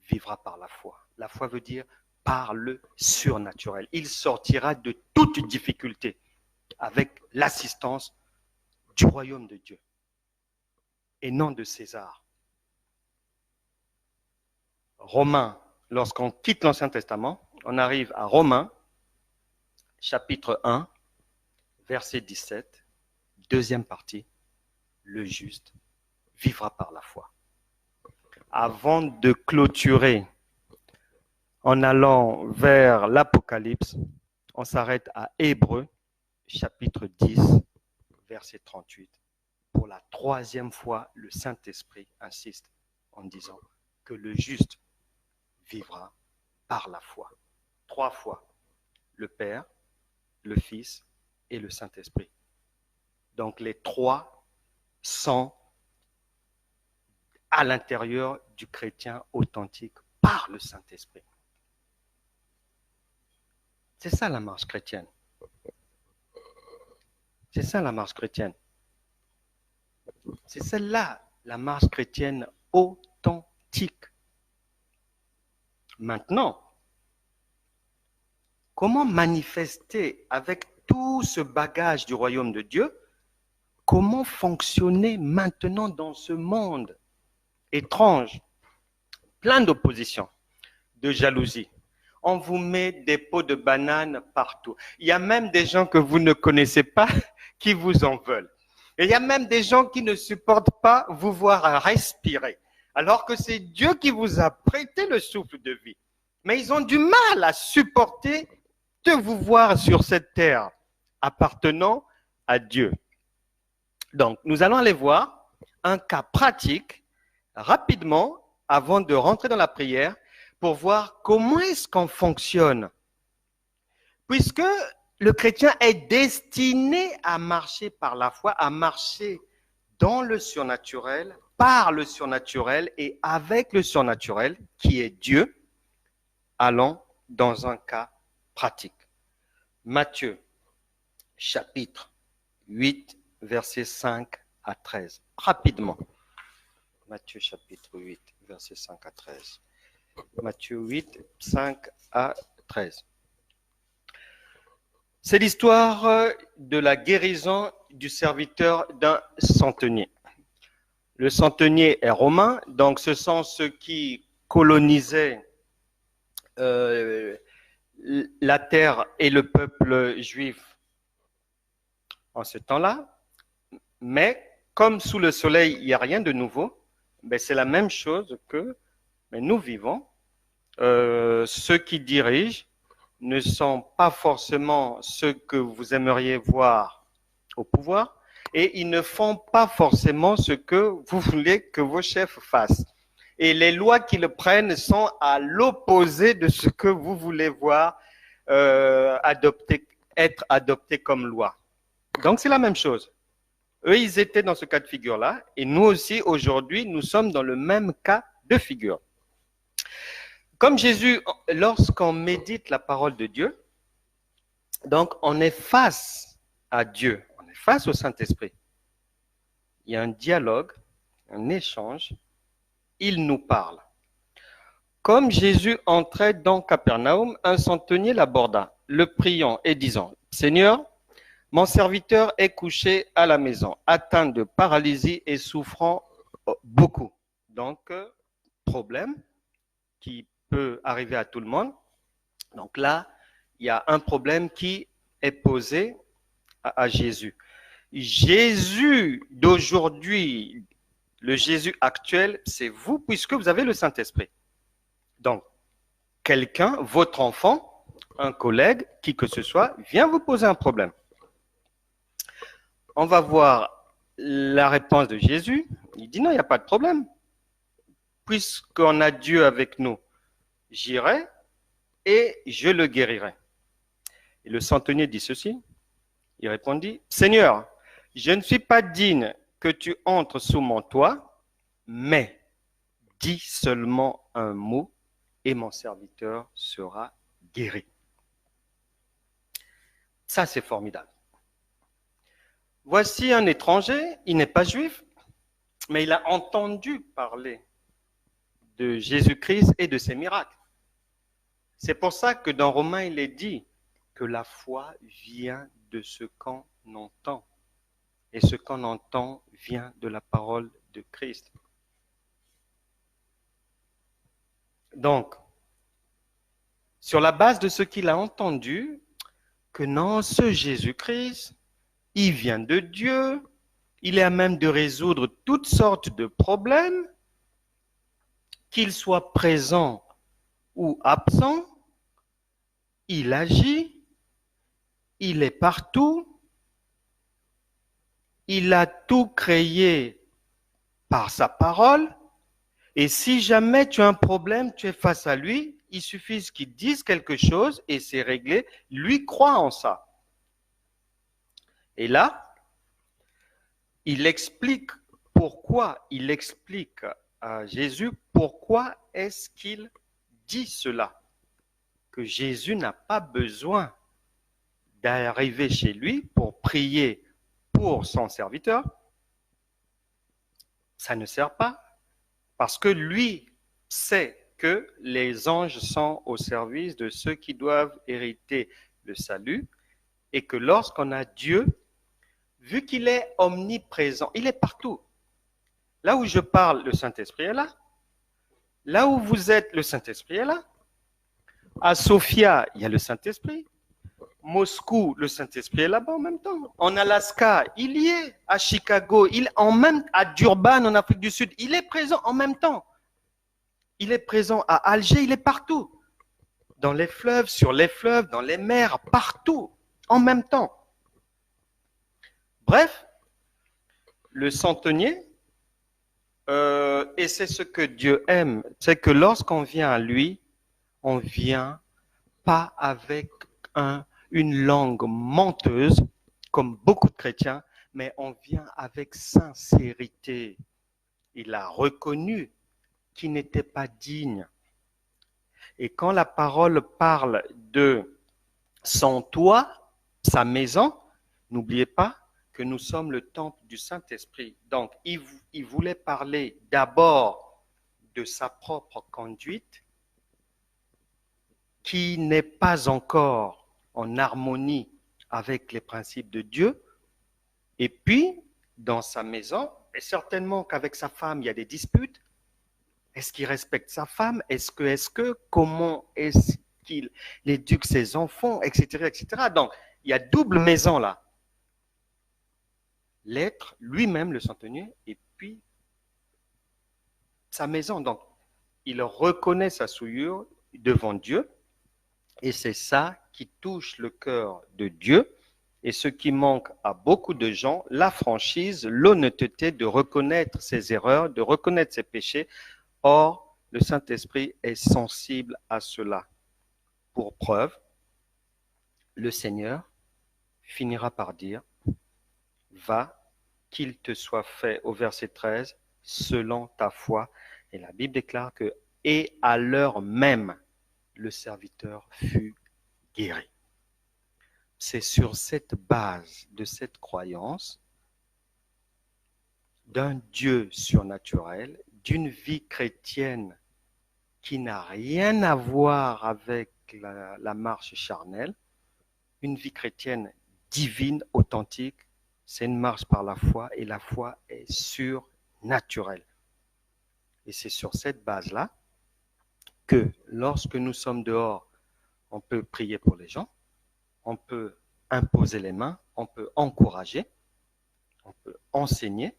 Speaker 1: vivra par la foi. La foi veut dire par le surnaturel. Il sortira de toute difficulté avec l'assistance du royaume de Dieu et non de César. Romains, lorsqu'on quitte l'Ancien Testament, on arrive à Romains, chapitre 1, verset 17, deuxième partie, le juste vivra par la foi. Avant de clôturer, en allant vers l'Apocalypse, on s'arrête à Hébreux, chapitre 10, verset 38. Pour la 3e fois, le Saint-Esprit insiste en disant que le juste vivra par la foi. 3 fois, le Père, le Fils et le Saint-Esprit. Donc les 3 sont à l'intérieur du chrétien authentique par le Saint-Esprit. C'est ça la marche chrétienne. C'est ça la marche chrétienne. C'est celle-là, la marche chrétienne authentique. Maintenant, comment manifester avec tout ce bagage du royaume de Dieu, comment fonctionner maintenant dans ce monde étrange, plein d'opposition, de jalousie. On vous met des pots de bananes partout. Il y a même des gens que vous ne connaissez pas qui vous en veulent. Et il y a même des gens qui ne supportent pas vous voir respirer, alors que c'est Dieu qui vous a prêté le souffle de vie. Mais ils ont du mal à supporter de vous voir sur cette terre appartenant à Dieu. Donc, nous allons aller voir un cas pratique rapidement avant de rentrer dans la prière pour voir comment est-ce qu'on fonctionne. Puisque le chrétien est destiné à marcher par la foi, à marcher dans le surnaturel, par le surnaturel et avec le surnaturel qui est Dieu, allons dans un cas pratique. Matthieu, chapitre 8, versets 5 à 13. Rapidement. Matthieu, chapitre 8, versets 5 à 13. Matthieu 8, 5 à 13. C'est l'histoire de la guérison du serviteur d'un centenier. Le centenier est romain, donc ce sont ceux qui colonisaient la terre et le peuple juif en ce temps-là. Mais comme sous le soleil, il n'y a rien de nouveau, ben c'est la même chose que nous vivons. Ceux qui dirigent ne sont pas forcément ceux que vous aimeriez voir au pouvoir et ils ne font pas forcément ce que vous voulez que vos chefs fassent. Et les lois qu'ils prennent sont à l'opposé de ce que vous voulez voir être adopté comme loi. Donc c'est la même chose. Eux, ils étaient dans ce cas de figure-là et nous aussi, aujourd'hui, nous sommes dans le même cas de figure. Comme Jésus, lorsqu'on médite la parole de Dieu, donc on est face à Dieu, on est face au Saint-Esprit. Il y a un dialogue, un échange, il nous parle. Comme Jésus entrait dans Capernaum, un centenier l'aborda, le priant et disant, « Seigneur, mon serviteur est couché à la maison, atteint de paralysie et souffrant beaucoup. » Donc, problème qui peut arriver à tout le monde. Donc là, il y a un problème qui est posé à Jésus. Jésus d'aujourd'hui, le Jésus actuel, c'est vous, puisque vous avez le Saint-Esprit. Donc, quelqu'un, votre enfant, un collègue, qui que ce soit, vient vous poser un problème. On va voir la réponse de Jésus. Il dit non, il n'y a pas de problème. Puisqu'on a Dieu avec nous, j'irai et je le guérirai. Et le centenier dit ceci. Il répondit, Seigneur, je ne suis pas digne que tu entres sous mon toit, mais dis seulement un mot et mon serviteur sera guéri. Ça, c'est formidable. Voici un étranger, il n'est pas juif, mais il a entendu parler de Jésus-Christ et de ses miracles. C'est pour ça que dans Romains, il est dit que la foi vient de ce qu'on entend. Et ce qu'on entend vient de la parole de Christ. Donc, sur la base de ce qu'il a entendu, que non, ce Jésus-Christ, il vient de Dieu, il est à même de résoudre toutes sortes de problèmes, qu'il soit présent ou absent, il agit, il est partout, il a tout créé par sa parole, et si jamais tu as un problème, tu es face à lui, il suffit qu'il dise quelque chose et c'est réglé, lui croit en ça. Et là, il explique à Jésus pourquoi est-ce qu'il dit cela. Que Jésus n'a pas besoin d'arriver chez lui pour prier pour son serviteur. Ça ne sert pas parce que lui sait que les anges sont au service de ceux qui doivent hériter le salut et que lorsqu'on a Dieu, vu qu'il est omniprésent, il est partout. Là où je parle, le Saint-Esprit est là. Là où vous êtes, le Saint-Esprit est là. À Sofia, il y a le Saint-Esprit. Moscou, le Saint-Esprit est là-bas en même temps. En Alaska, il y est. À Chicago, à Durban, en Afrique du Sud, il est présent en même temps. Il est présent à Alger, il est partout. Dans les fleuves, sur les fleuves, dans les mers, partout, en même temps. Bref, le centenier, et c'est ce que Dieu aime, c'est que lorsqu'on vient à lui, on vient pas avec une langue menteuse, comme beaucoup de chrétiens, mais on vient avec sincérité. Il a reconnu qu'il n'était pas digne. Et quand la parole parle de son toit, sa maison, n'oubliez pas que nous sommes le temple du Saint-Esprit. Donc, il voulait parler d'abord de sa propre conduite, qui n'est pas encore en harmonie avec les principes de Dieu. Et puis, dans sa maison, et certainement qu'avec sa femme, il y a des disputes. Est-ce qu'il respecte sa femme? Comment est-ce qu'il éduque ses enfants, etc., etc. Donc, il y a double maison là. L'être lui-même, le centenier, et puis sa maison. Donc, il reconnaît sa souillure devant Dieu, et c'est ça qui touche le cœur de Dieu, et ce qui manque à beaucoup de gens, la franchise, l'honnêteté de reconnaître ses erreurs, de reconnaître ses péchés. Or, le Saint-Esprit est sensible à cela. Pour preuve, le Seigneur finira par dire, va, qu'il te soit fait, au verset 13, selon ta foi. Et la Bible déclare que, et à l'heure même, le serviteur fut guéri. C'est sur cette base de cette croyance d'un Dieu surnaturel, d'une vie chrétienne qui n'a rien à voir avec la marche charnelle, une vie chrétienne divine, authentique, c'est une marche par la foi et la foi est surnaturelle. Et c'est sur cette base-là que lorsque nous sommes dehors, on peut prier pour les gens, on peut imposer les mains, on peut encourager, on peut enseigner,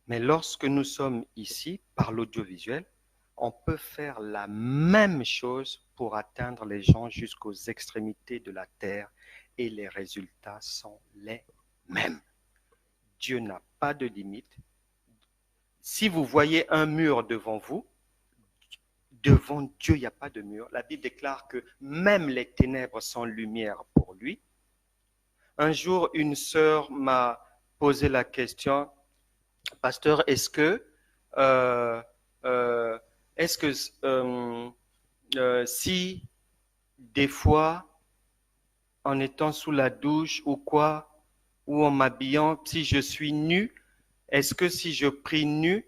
Speaker 1: mais lorsque nous sommes ici, par l'audiovisuel, on peut faire la même chose pour atteindre les gens jusqu'aux extrémités de la terre et les résultats sont les mêmes. Dieu n'a pas de limite. Si vous voyez un mur devant vous, devant Dieu, il n'y a pas de mur. La Bible déclare que même les ténèbres sont lumière pour lui. Un jour, une sœur m'a posé la question, pasteur, est-ce que si des fois, en étant sous la douche ou quoi, ou en m'habillant, si je suis nu, est-ce que si je prie nu,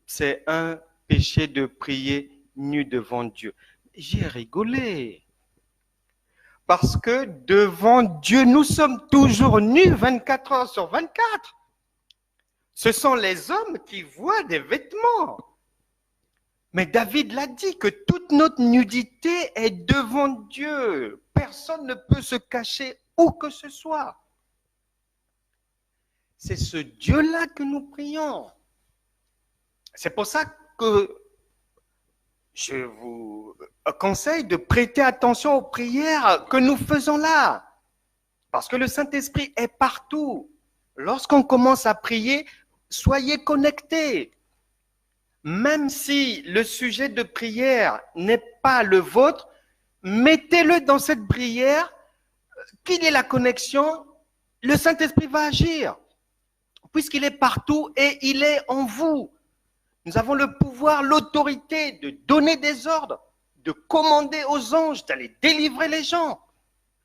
Speaker 1: c'est un péché de prier nu devant Dieu? J'ai rigolé. Parce que devant Dieu, nous sommes toujours nus 24 heures sur 24. Ce sont les hommes qui voient des vêtements. Mais David l'a dit que toute notre nudité est devant Dieu. Personne ne peut se cacher où que ce soit. C'est ce Dieu-là que nous prions. C'est pour ça que je vous conseille de prêter attention aux prières que nous faisons là. Parce que le Saint-Esprit est partout. Lorsqu'on commence à prier, soyez connectés. Même si le sujet de prière n'est pas le vôtre, mettez-le dans cette prière, qu'il y ait la connexion, le Saint-Esprit va agir. Puisqu'il est partout et il est en vous. Nous avons le pouvoir, l'autorité de donner des ordres, de commander aux anges d'aller délivrer les gens,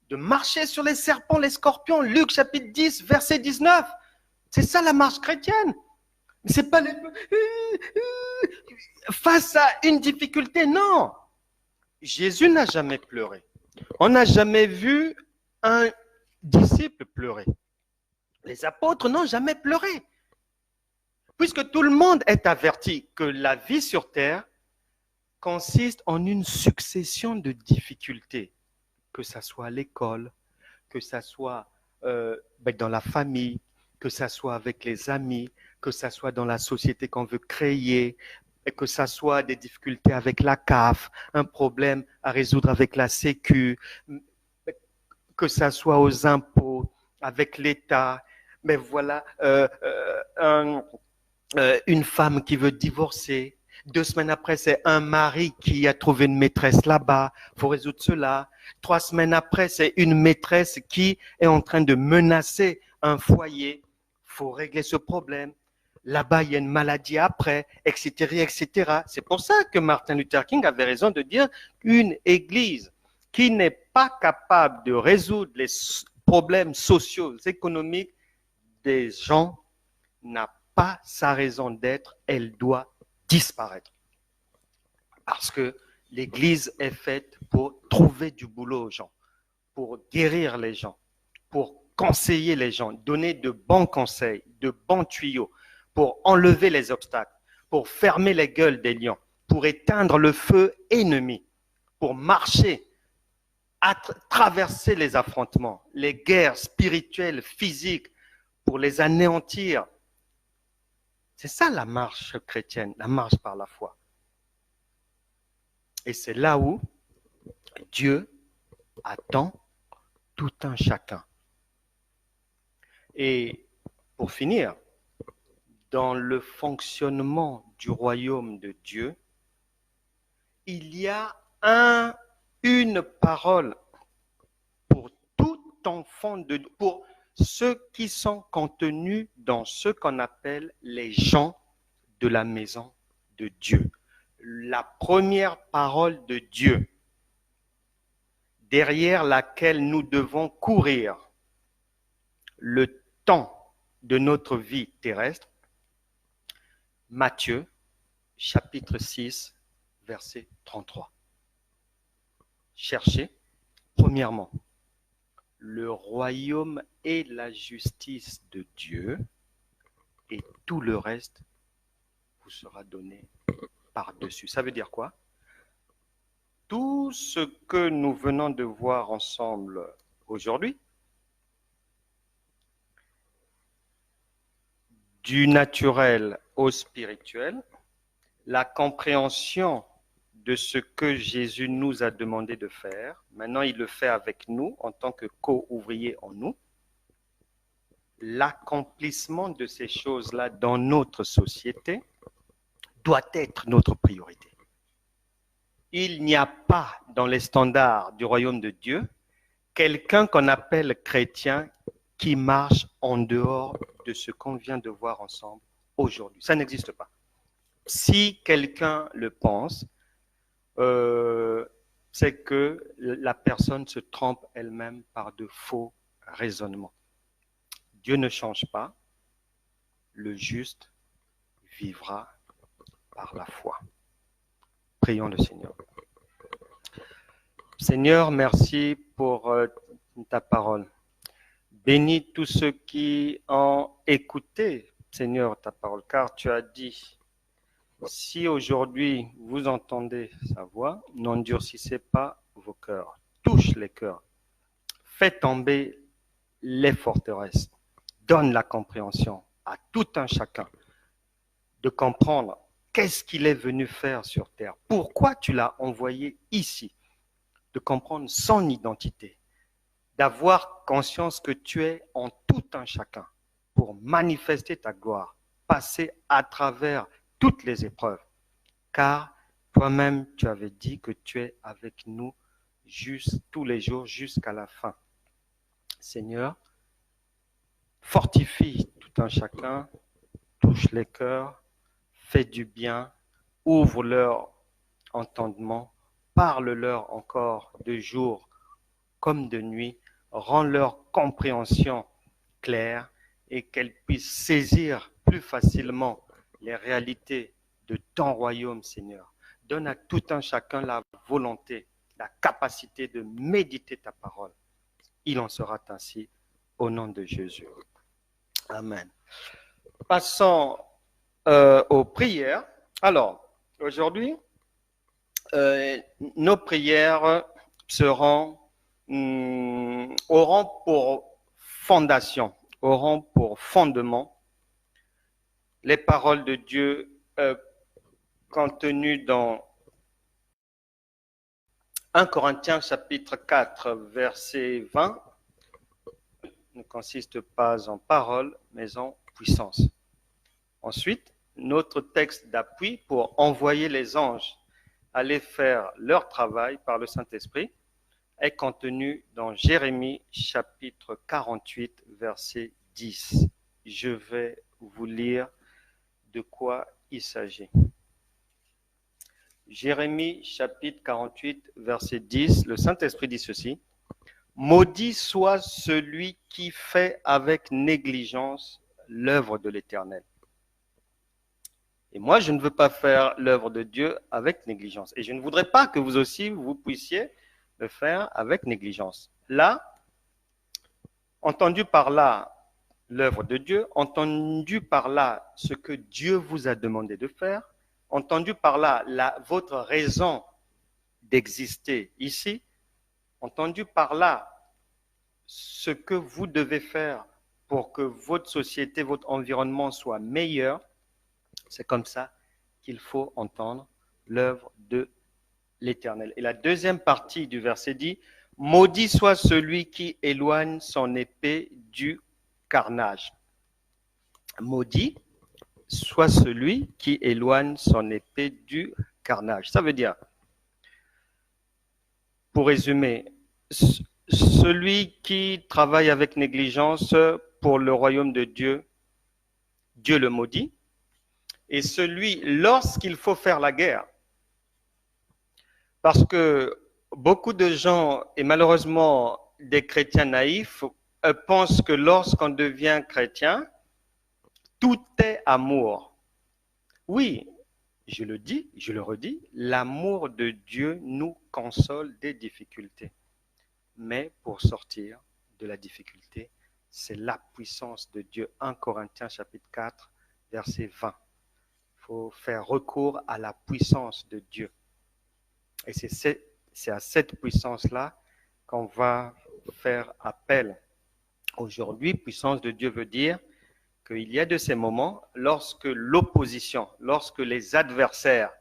Speaker 1: de marcher sur les serpents, les scorpions. Luc chapitre 10, verset 19. C'est ça la marche chrétienne. C'est pas face à une difficulté, non. Jésus n'a jamais pleuré. On n'a jamais vu un disciple pleurer. Les apôtres n'ont jamais pleuré. Puisque tout le monde est averti que la vie sur terre consiste en une succession de difficultés, que ça soit à l'école, que ça soit dans la famille, que ça soit avec les amis, que ça soit dans la société qu'on veut créer, et que ça soit des difficultés avec la CAF, un problème à résoudre avec la Sécu, que ça soit aux impôts, avec l'État. Mais voilà, une femme qui veut divorcer. 2 semaines après, c'est un mari qui a trouvé une maîtresse là-bas. Il faut résoudre cela. 3 semaines après, c'est une maîtresse qui est en train de menacer un foyer. Il faut régler ce problème. Là-bas, il y a une maladie après, etc., etc. C'est pour ça que Martin Luther King avait raison de dire qu'une église qui n'est pas capable de résoudre les problèmes sociaux, économiques des gens n'a pas sa raison d'être, elle doit disparaître. Parce que l'Église est faite pour trouver du boulot aux gens, pour guérir les gens, pour conseiller les gens, donner de bons conseils, de bons tuyaux, pour enlever les obstacles, pour fermer les gueules des lions, pour éteindre le feu ennemi, pour marcher, traverser les affrontements, les guerres spirituelles, physiques, pour les anéantir. C'est ça la marche chrétienne, la marche par la foi. Et c'est là où Dieu attend tout un chacun. Et pour finir, dans le fonctionnement du royaume de Dieu, il y a une parole pour tout enfant de Dieu, pour ceux qui sont contenus dans ce qu'on appelle les gens de la maison de Dieu. La première parole de Dieu, derrière laquelle nous devons courir le temps de notre vie terrestre. Matthieu, chapitre 6, verset 33. Cherchez, premièrement, le royaume et la justice de Dieu, et tout le reste vous sera donné par-dessus. Ça veut dire quoi? Tout ce que nous venons de voir ensemble aujourd'hui, du naturel au spirituel, la compréhension de ce que Jésus nous a demandé de faire. Maintenant, il le fait avec nous en tant que co-ouvrier en nous. L'accomplissement de ces choses-là dans notre société doit être notre priorité. Il n'y a pas dans les standards du royaume de Dieu quelqu'un qu'on appelle chrétien qui marche en dehors de ce qu'on vient de voir ensemble aujourd'hui. Ça n'existe pas. Si quelqu'un le pense, c'est que la personne se trompe elle-même par de faux raisonnements. Dieu ne change pas, le juste vivra par la foi. Prions le Seigneur. Seigneur, merci pour ta parole. Bénis tous ceux qui ont écouté, Seigneur, ta parole, car tu as dit, si aujourd'hui vous entendez sa voix, n'endurcissez pas vos cœurs, touche les cœurs, fais tomber les forteresses, donne la compréhension à tout un chacun de comprendre qu'est-ce qu'il est venu faire sur terre, pourquoi tu l'as envoyé ici, de comprendre son identité, d'avoir conscience que tu es en tout un chacun pour manifester ta gloire, passer à travers toutes les épreuves, car toi-même tu avais dit que tu es avec nous tous les jours jusqu'à la fin. Seigneur, fortifie tout un chacun, touche les cœurs, fais du bien, ouvre leur entendement, parle-leur encore de jour comme de nuit, rends leur compréhension claire et qu'elles puissent saisir plus facilement les réalités de ton royaume, Seigneur. Donne à tout un chacun la volonté, la capacité de méditer ta parole. Il en sera ainsi au nom de Jésus. Amen. Passons aux prières. Alors, aujourd'hui, nos prières auront pour fondation, auront pour fondement les paroles de Dieu contenues dans 1 Corinthiens chapitre 4, verset 20, ne consiste pas en paroles, mais en puissance. Ensuite, notre texte d'appui pour envoyer les anges aller faire leur travail par le Saint-Esprit est contenu dans Jérémie chapitre 48, verset 10. Je vais vous lire de quoi il s'agit. Jérémie chapitre 48, verset 10, le Saint-Esprit dit ceci. Maudit soit celui qui fait avec négligence l'œuvre de l'Éternel. Et moi, je ne veux pas faire l'œuvre de Dieu avec négligence. Et je ne voudrais pas que vous aussi, vous puissiez le faire avec négligence. Là, entendu par là l'œuvre de Dieu, entendu par là ce que Dieu vous a demandé de faire, entendu par là votre raison d'exister ici, entendu par là ce que vous devez faire pour que votre société, votre environnement soit meilleur, c'est comme ça qu'il faut entendre l'œuvre de l'Éternel. Et la deuxième partie du verset dit, « Maudit soit celui qui éloigne son épée du carnage. » Maudit soit celui qui éloigne son épée du carnage. Ça veut dire, pour résumer, celui qui travaille avec négligence pour le royaume de Dieu, Dieu le maudit. Et celui, lorsqu'il faut faire la guerre, parce que beaucoup de gens, et malheureusement des chrétiens naïfs, pensent que lorsqu'on devient chrétien, tout est amour. Oui, je le dis, je le redis, l'amour de Dieu nous console des difficultés. Mais pour sortir de la difficulté, c'est la puissance de Dieu. 1 Corinthiens chapitre 4, verset 20. Il faut faire recours à la puissance de Dieu. Et c'est à cette puissance-là qu'on va faire appel. Aujourd'hui, puissance de Dieu veut dire qu'il y a de ces moments lorsque l'opposition, lorsque les adversaires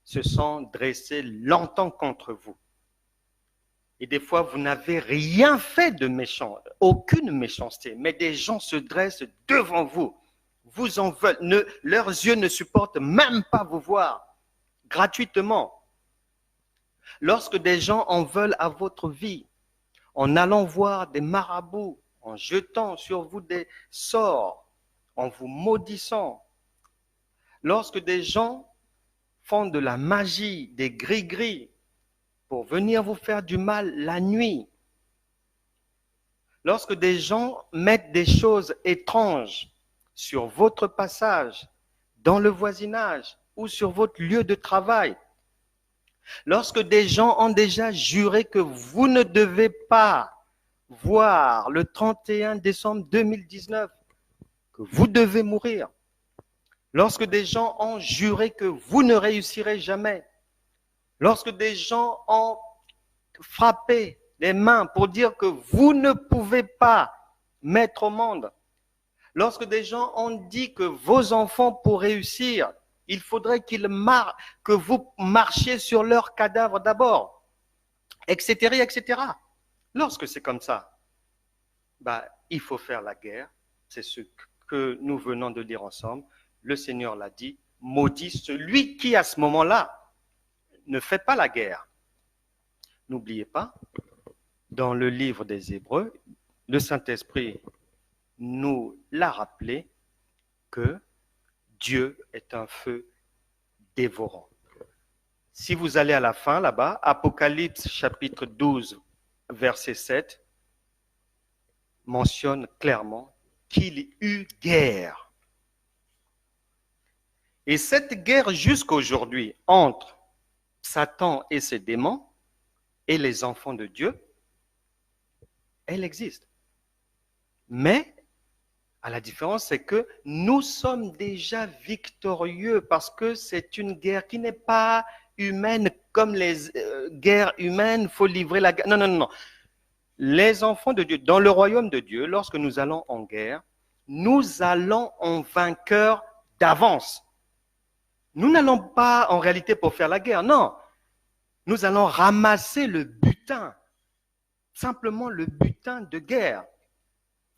Speaker 1: se sont dressés longtemps contre vous. Et des fois, vous n'avez rien fait de méchant, aucune méchanceté, mais des gens se dressent devant vous, vous en veulent, leurs yeux ne supportent même pas vous voir gratuitement. Lorsque des gens en veulent à votre vie, en allant voir des marabouts, en jetant sur vous des sorts, en vous maudissant, lorsque des gens font de la magie, des gris-gris, pour venir vous faire du mal la nuit, lorsque des gens mettent des choses étranges sur votre passage, dans le voisinage ou sur votre lieu de travail, lorsque des gens ont déjà juré que vous ne devez pas voir le 31 décembre 2019, que vous devez mourir, lorsque des gens ont juré que vous ne réussirez jamais, lorsque des gens ont frappé les mains pour dire que vous ne pouvez pas mettre au monde, lorsque des gens ont dit que vos enfants, pour réussir, il faudrait que vous marchiez sur leur cadavre d'abord, etc., etc. Lorsque c'est comme ça, il faut faire la guerre. C'est ce que nous venons de lire ensemble. Le Seigneur l'a dit, maudit celui qui, à ce moment-là, ne fait pas la guerre. N'oubliez pas, dans le livre des Hébreux, le Saint-Esprit nous l'a rappelé que Dieu est un feu dévorant. Si vous allez à la fin, là-bas, Apocalypse chapitre 12, verset 7, mentionne clairement qu'il y eut guerre. Et cette guerre jusqu'aujourd'hui entre Satan et ses démons et les enfants de Dieu, elle existe. Mais, à la différence, c'est que nous sommes déjà victorieux parce que c'est une guerre qui n'est pas humaine comme les guerres humaines, il faut livrer la guerre. Non, non, non, non. Les enfants de Dieu, dans le royaume de Dieu, lorsque nous allons en guerre, nous allons en vainqueur d'avance. Nous n'allons pas en réalité pour faire la guerre, non. Nous allons ramasser le butin, simplement le butin de guerre.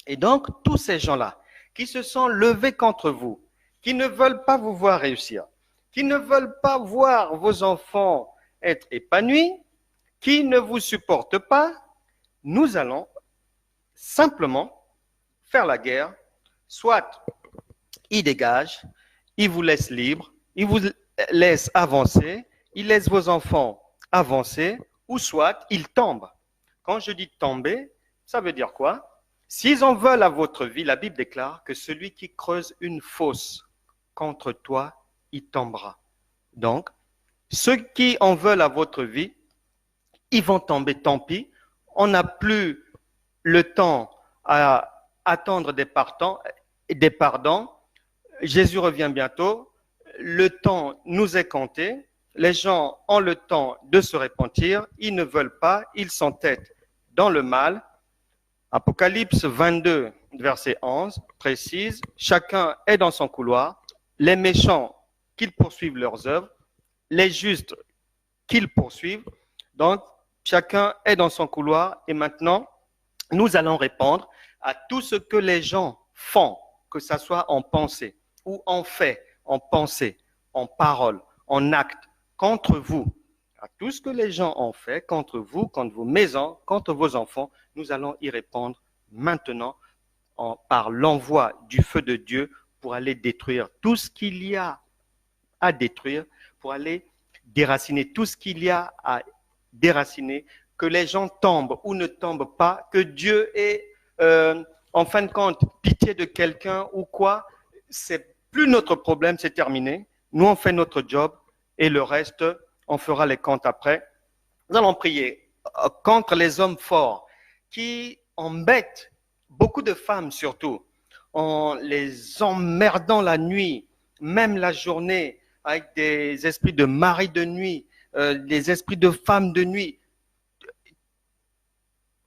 Speaker 1: Et donc, tous ces gens-là qui se sont levés contre vous, qui ne veulent pas vous voir réussir, qui ne veulent pas voir vos enfants être épanouis, qui ne vous supportent pas, nous allons simplement faire la guerre. Soit ils dégagent, ils vous laissent libre, ils vous laissent avancer, ils laissent vos enfants avancer, ou soit ils tombent. Quand je dis tomber, ça veut dire quoi? S'ils en veulent à votre vie, la Bible déclare que celui qui creuse une fosse contre toi, il tombera. Donc, ceux qui en veulent à votre vie, ils vont tomber, tant pis. On n'a plus le temps à attendre des pardons. Jésus revient bientôt. Le temps nous est compté. Les gens ont le temps de se repentir. Ils ne veulent pas. Ils s'entêtent dans le mal. Apocalypse 22, verset 11, précise, chacun est dans son couloir. Les méchants, qu'ils poursuivent leurs œuvres. Les justes, qu'ils poursuivent. Donc, chacun est dans son couloir. Et maintenant, nous allons répondre à tout ce que les gens font, que ce soit en pensée ou en fait, en pensée, en parole, en acte, contre vous. À tout ce que les gens ont fait contre vous, contre vos maisons, contre vos enfants, nous allons y répondre maintenant par l'envoi du feu de Dieu pour aller détruire tout ce qu'il y a à détruire, pour aller déraciner tout ce qu'il y a à déraciner, que les gens tombent ou ne tombent pas, que Dieu ait, en fin de compte, pitié de quelqu'un ou quoi, c'est plus notre problème, c'est terminé. Nous, on fait notre job et le reste, on fera les comptes après. Nous allons prier contre les hommes forts qui embêtent beaucoup de femmes surtout, en les emmerdant la nuit, même la journée, avec des esprits de mari de nuit, des esprits de femmes de nuit.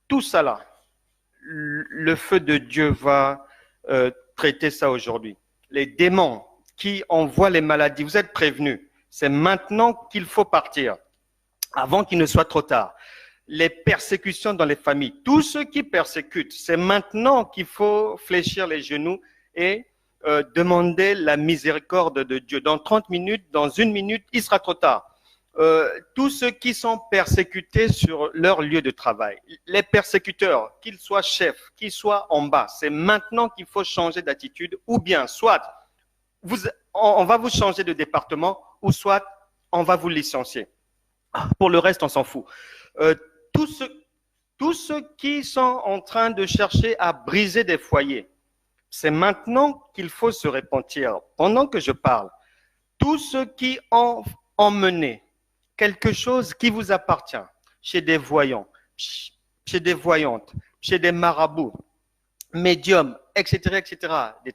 Speaker 1: Tout ça là, le feu de Dieu va traiter ça aujourd'hui. Les démons qui envoient les maladies, vous êtes prévenus. C'est maintenant qu'il faut partir, avant qu'il ne soit trop tard. Les persécutions dans les familles, tous ceux qui persécutent, c'est maintenant qu'il faut fléchir les genoux et demander la miséricorde de Dieu. Dans 30 minutes, dans 1 minute, il sera trop tard. Tous ceux qui sont persécutés sur leur lieu de travail, les persécuteurs, qu'ils soient chefs, qu'ils soient en bas, c'est maintenant qu'il faut changer d'attitude, ou bien soit on va vous changer de département, ou soit on va vous licencier. Pour le reste, on s'en fout. Tous ceux qui sont en train de chercher à briser des foyers, c'est maintenant qu'il faut se repentir. Pendant que je parle, tous ceux qui ont emmené quelque chose qui vous appartient, chez des voyants, chez des voyantes, chez des marabouts, médiums, etc., etc., des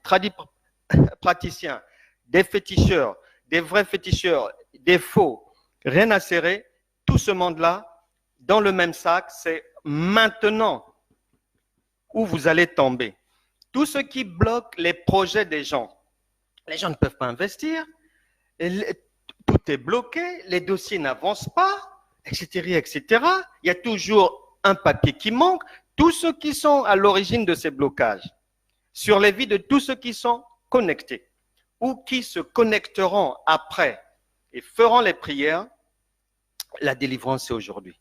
Speaker 1: praticiens, des féticheurs, des vrais féticheurs, des faux, rien à serrer, tout ce monde-là, dans le même sac, c'est maintenant où vous allez tomber. Tout ce qui bloque les projets des gens. Les gens ne peuvent pas investir, tout est bloqué, les dossiers n'avancent pas, etc., etc. Il y a toujours un papier qui manque. Tous ceux qui sont à l'origine de ces blocages, sur les vies de tous ceux qui sont connectés ou qui se connecteront après et feront les prières, la délivrance c'est aujourd'hui.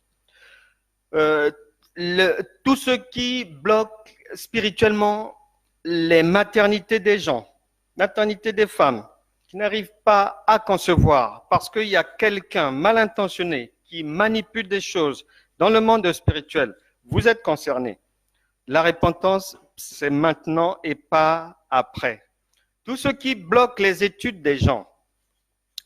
Speaker 1: Tous ceux qui bloquent spirituellement les maternités des gens, maternité des femmes, qui n'arrivent pas à concevoir parce qu'il y a quelqu'un mal intentionné qui manipule des choses dans le monde spirituel, vous êtes concernés. La repentance, c'est maintenant et pas après. Tous ceux qui bloquent les études des gens,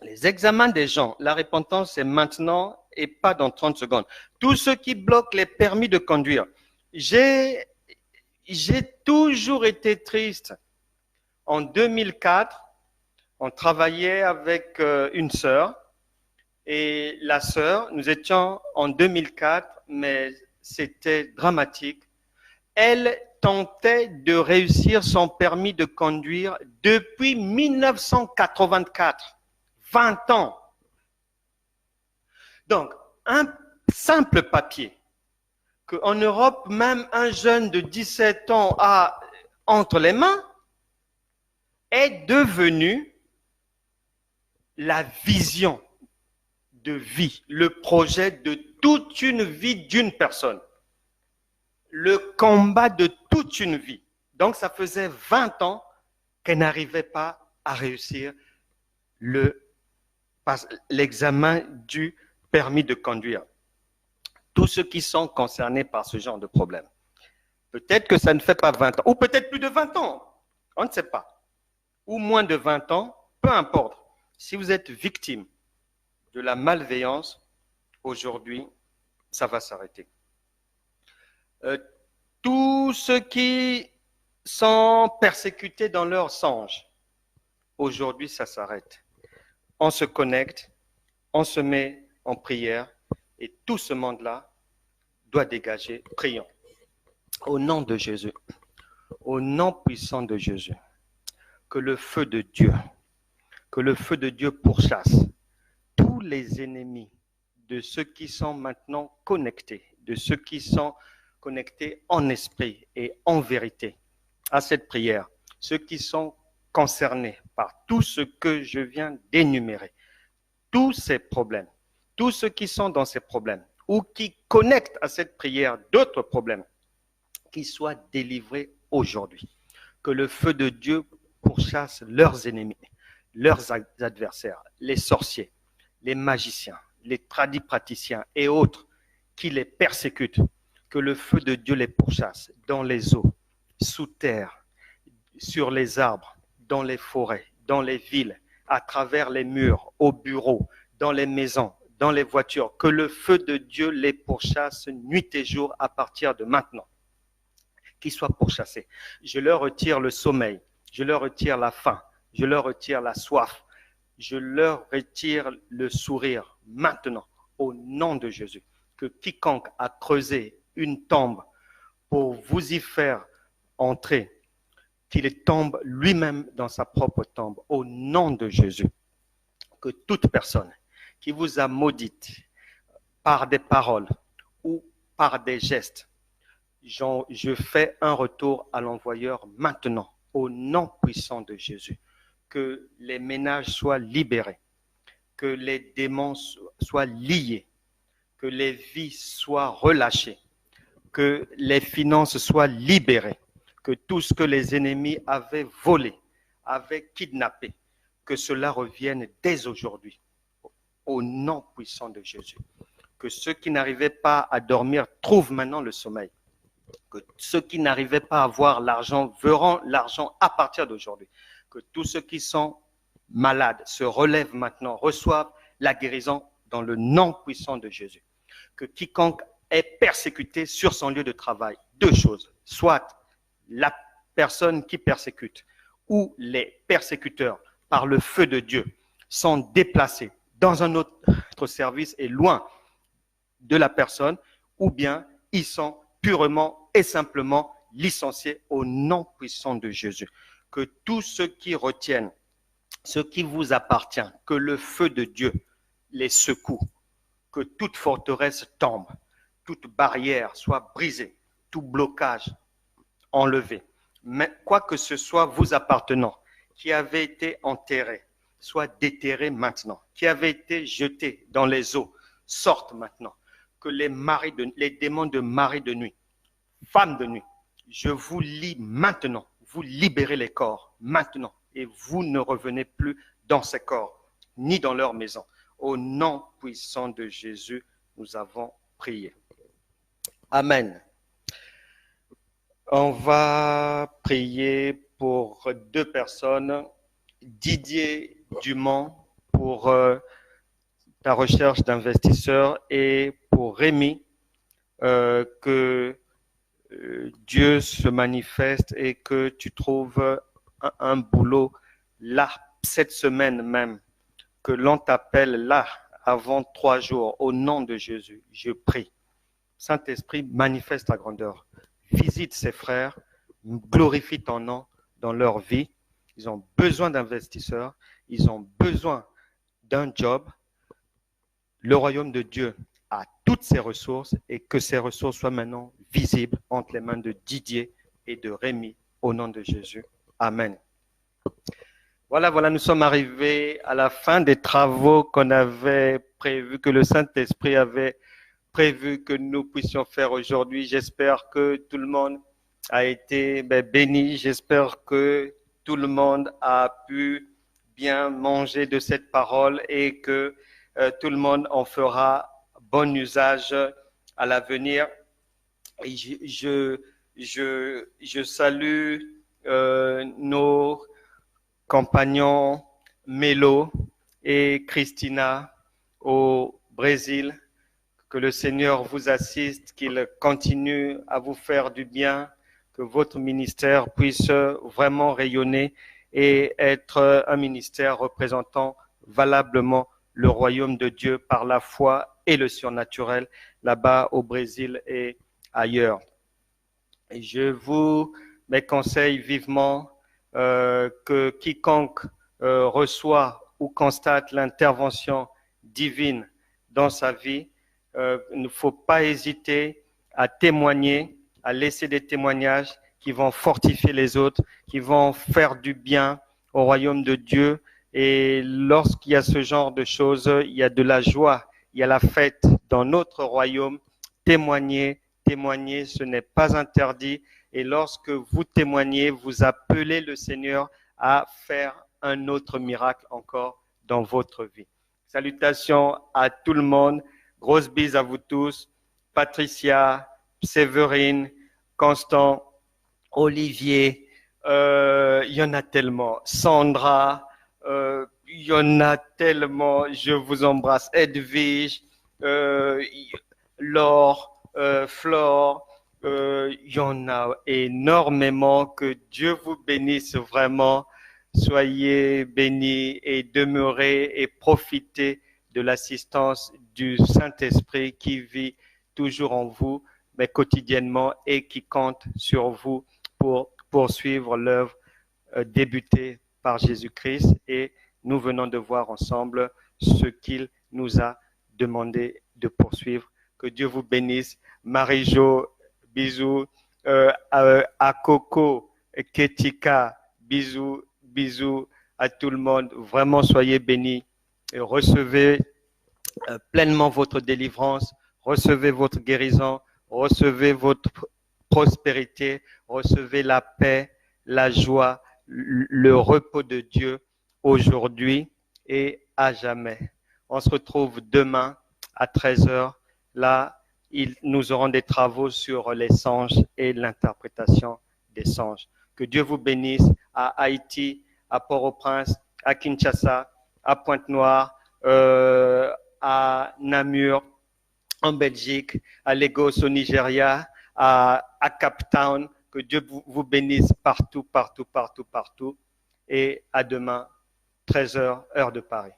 Speaker 1: Les examens des gens, la repentance, c'est maintenant et pas dans 30 secondes. Tout ce qui bloque les permis de conduire. J'ai toujours été triste. En 2004, on travaillait avec une sœur. Et la sœur, nous étions en 2004, mais c'était dramatique. Elle tentait de réussir son permis de conduire depuis 1984, 20 ans. Donc, un simple papier qu'en Europe, même un jeune de 17 ans a entre les mains, est devenu la vision de vie, le projet de toute une vie d'une personne, le combat de toute une vie. Donc, ça faisait 20 ans qu'elle n'arrivait pas à réussir l'examen du permis de conduire. Tous ceux qui sont concernés par ce genre de problème. Peut-être que ça ne fait pas 20 ans, ou peut-être plus de 20 ans, on ne sait pas. Ou moins de 20 ans, peu importe. Si vous êtes victime de la malveillance, aujourd'hui, ça va s'arrêter. Tous ceux qui sont persécutés dans leur songe, aujourd'hui, ça s'arrête. On se connecte, on se met en prière et tout ce monde-là doit dégager. Prions. Au nom de Jésus, au nom puissant de Jésus, que le feu de Dieu pourchasse tous les ennemis de ceux qui sont maintenant connectés, de ceux qui sont connectés en esprit et en vérité à cette prière, ceux qui sont concernés par tout ce que je viens d'énumérer, tous ces problèmes, tous ceux qui sont dans ces problèmes ou qui connectent à cette prière d'autres problèmes, qu'ils soient délivrés aujourd'hui. Que le feu de Dieu pourchasse leurs ennemis, leurs adversaires, les sorciers, les magiciens, les tradipraticiens et autres qui les persécutent. Que le feu de Dieu les pourchasse dans les eaux, sous terre, sur les arbres, dans les forêts, dans les villes, à travers les murs, au bureau, dans les maisons, dans les voitures. Que le feu de Dieu les pourchasse nuit et jour à partir de maintenant. Qu'ils soient pourchassés. Je leur retire le sommeil, je leur retire la faim, je leur retire la soif, je leur retire le sourire maintenant, au nom de Jésus. Que quiconque a creusé une tombe pour vous y faire entrer, qu'il tombe lui-même dans sa propre tombe, au nom de Jésus. Que toute personne qui vous a maudite par des paroles ou par des gestes, je fais un retour à l'envoyeur maintenant, au nom puissant de Jésus. Que les ménages soient libérés, que les démons soient liés, que les vies soient relâchées, que les finances soient libérées, que tout ce que les ennemis avaient volé, avaient kidnappé, que cela revienne dès aujourd'hui, au nom puissant de Jésus. Que ceux qui n'arrivaient pas à dormir trouvent maintenant le sommeil. Que ceux qui n'arrivaient pas à avoir l'argent verront l'argent à partir d'aujourd'hui. Que tous ceux qui sont malades se relèvent maintenant, reçoivent la guérison dans le nom puissant de Jésus. Que quiconque est persécuté sur son lieu de travail, deux choses, soit la personne qui persécute ou les persécuteurs par le feu de Dieu sont déplacés dans un autre service et loin de la personne, ou bien ils sont purement et simplement licenciés au nom puissant de Jésus. Que tous ceux qui retiennent ce qui vous appartient, que le feu de Dieu les secoue, que toute forteresse tombe, toute barrière soit brisée, tout blocage enlevé. Mais quoi que ce soit vous appartenant, qui avait été enterré, soit déterré maintenant, qui avait été jeté dans les eaux, sortent maintenant. Que les démons de mari de nuit, femmes de nuit, je vous lie maintenant, vous libérez les corps maintenant et vous ne revenez plus dans ces corps, ni dans leur maison. Au nom puissant de Jésus, nous avons prié. Amen. On va prier pour deux personnes. Didier Dumont pour ta recherche d'investisseurs et pour Rémi, que Dieu se manifeste et que tu trouves un boulot là, cette semaine même, que l'on t'appelle là, avant 3 jours, au nom de Jésus. Je prie. Saint-Esprit, manifeste ta grandeur. Visite ces frères, glorifie ton nom dans leur vie. Ils ont besoin d'investisseurs, ils ont besoin d'un job. Le royaume de Dieu a toutes ses ressources et que ces ressources soient maintenant visibles entre les mains de Didier et de Rémi, au nom de Jésus. Amen. Voilà, nous sommes arrivés à la fin des travaux qu'on avait prévus, que le Saint-Esprit avait prévu que nous puissions faire aujourd'hui. J'espère que tout le monde a été béni. J'espère que tout le monde a pu bien manger de cette parole et que tout le monde en fera bon usage à l'avenir. Et je salue nos compagnons Mélo et Christina au Brésil. Que le Seigneur vous assiste, qu'il continue à vous faire du bien, que votre ministère puisse vraiment rayonner et être un ministère représentant valablement le royaume de Dieu par la foi et le surnaturel là-bas au Brésil et ailleurs. Et je vous conseille vivement que quiconque reçoit ou constate l'intervention divine dans sa vie, il ne faut pas hésiter à témoigner, à laisser des témoignages qui vont fortifier les autres, qui vont faire du bien au royaume de Dieu. Et lorsqu'il y a ce genre de choses, il y a de la joie, il y a la fête dans notre royaume. Témoigner, ce n'est pas interdit. Et lorsque vous témoignez, vous appelez le Seigneur à faire un autre miracle encore dans votre vie. Salutations à tout le monde. Grosse bise à vous tous. Patricia, Séverine, Constant, Olivier, il y en a tellement. Sandra, il y en a tellement. Je vous embrasse. Edwige, Laure, Flore, il y en a énormément. Que Dieu vous bénisse vraiment. Soyez bénis et demeurez et profitez de l'assistance du Saint-Esprit qui vit toujours en vous, mais quotidiennement, et qui compte sur vous pour poursuivre l'œuvre débutée par Jésus-Christ. Et nous venons de voir ensemble ce qu'il nous a demandé de poursuivre. Que Dieu vous bénisse. Marie-Jo, bisous. À Coco, Ketika, bisous à tout le monde. Vraiment, soyez bénis et recevez pleinement votre délivrance, recevez votre guérison, recevez votre prospérité, recevez la paix, la joie, le repos de Dieu aujourd'hui et à jamais. On se retrouve demain à 13h. Là, nous aurons des travaux sur les songes et l'interprétation des songes. Que Dieu vous bénisse à Haïti, à Port-au-Prince, à Kinshasa, à Pointe-Noire, à Namur, en Belgique, à Lagos au Nigeria, à Cape Town. Que Dieu vous bénisse partout. Et à demain, 13h, heure de Paris.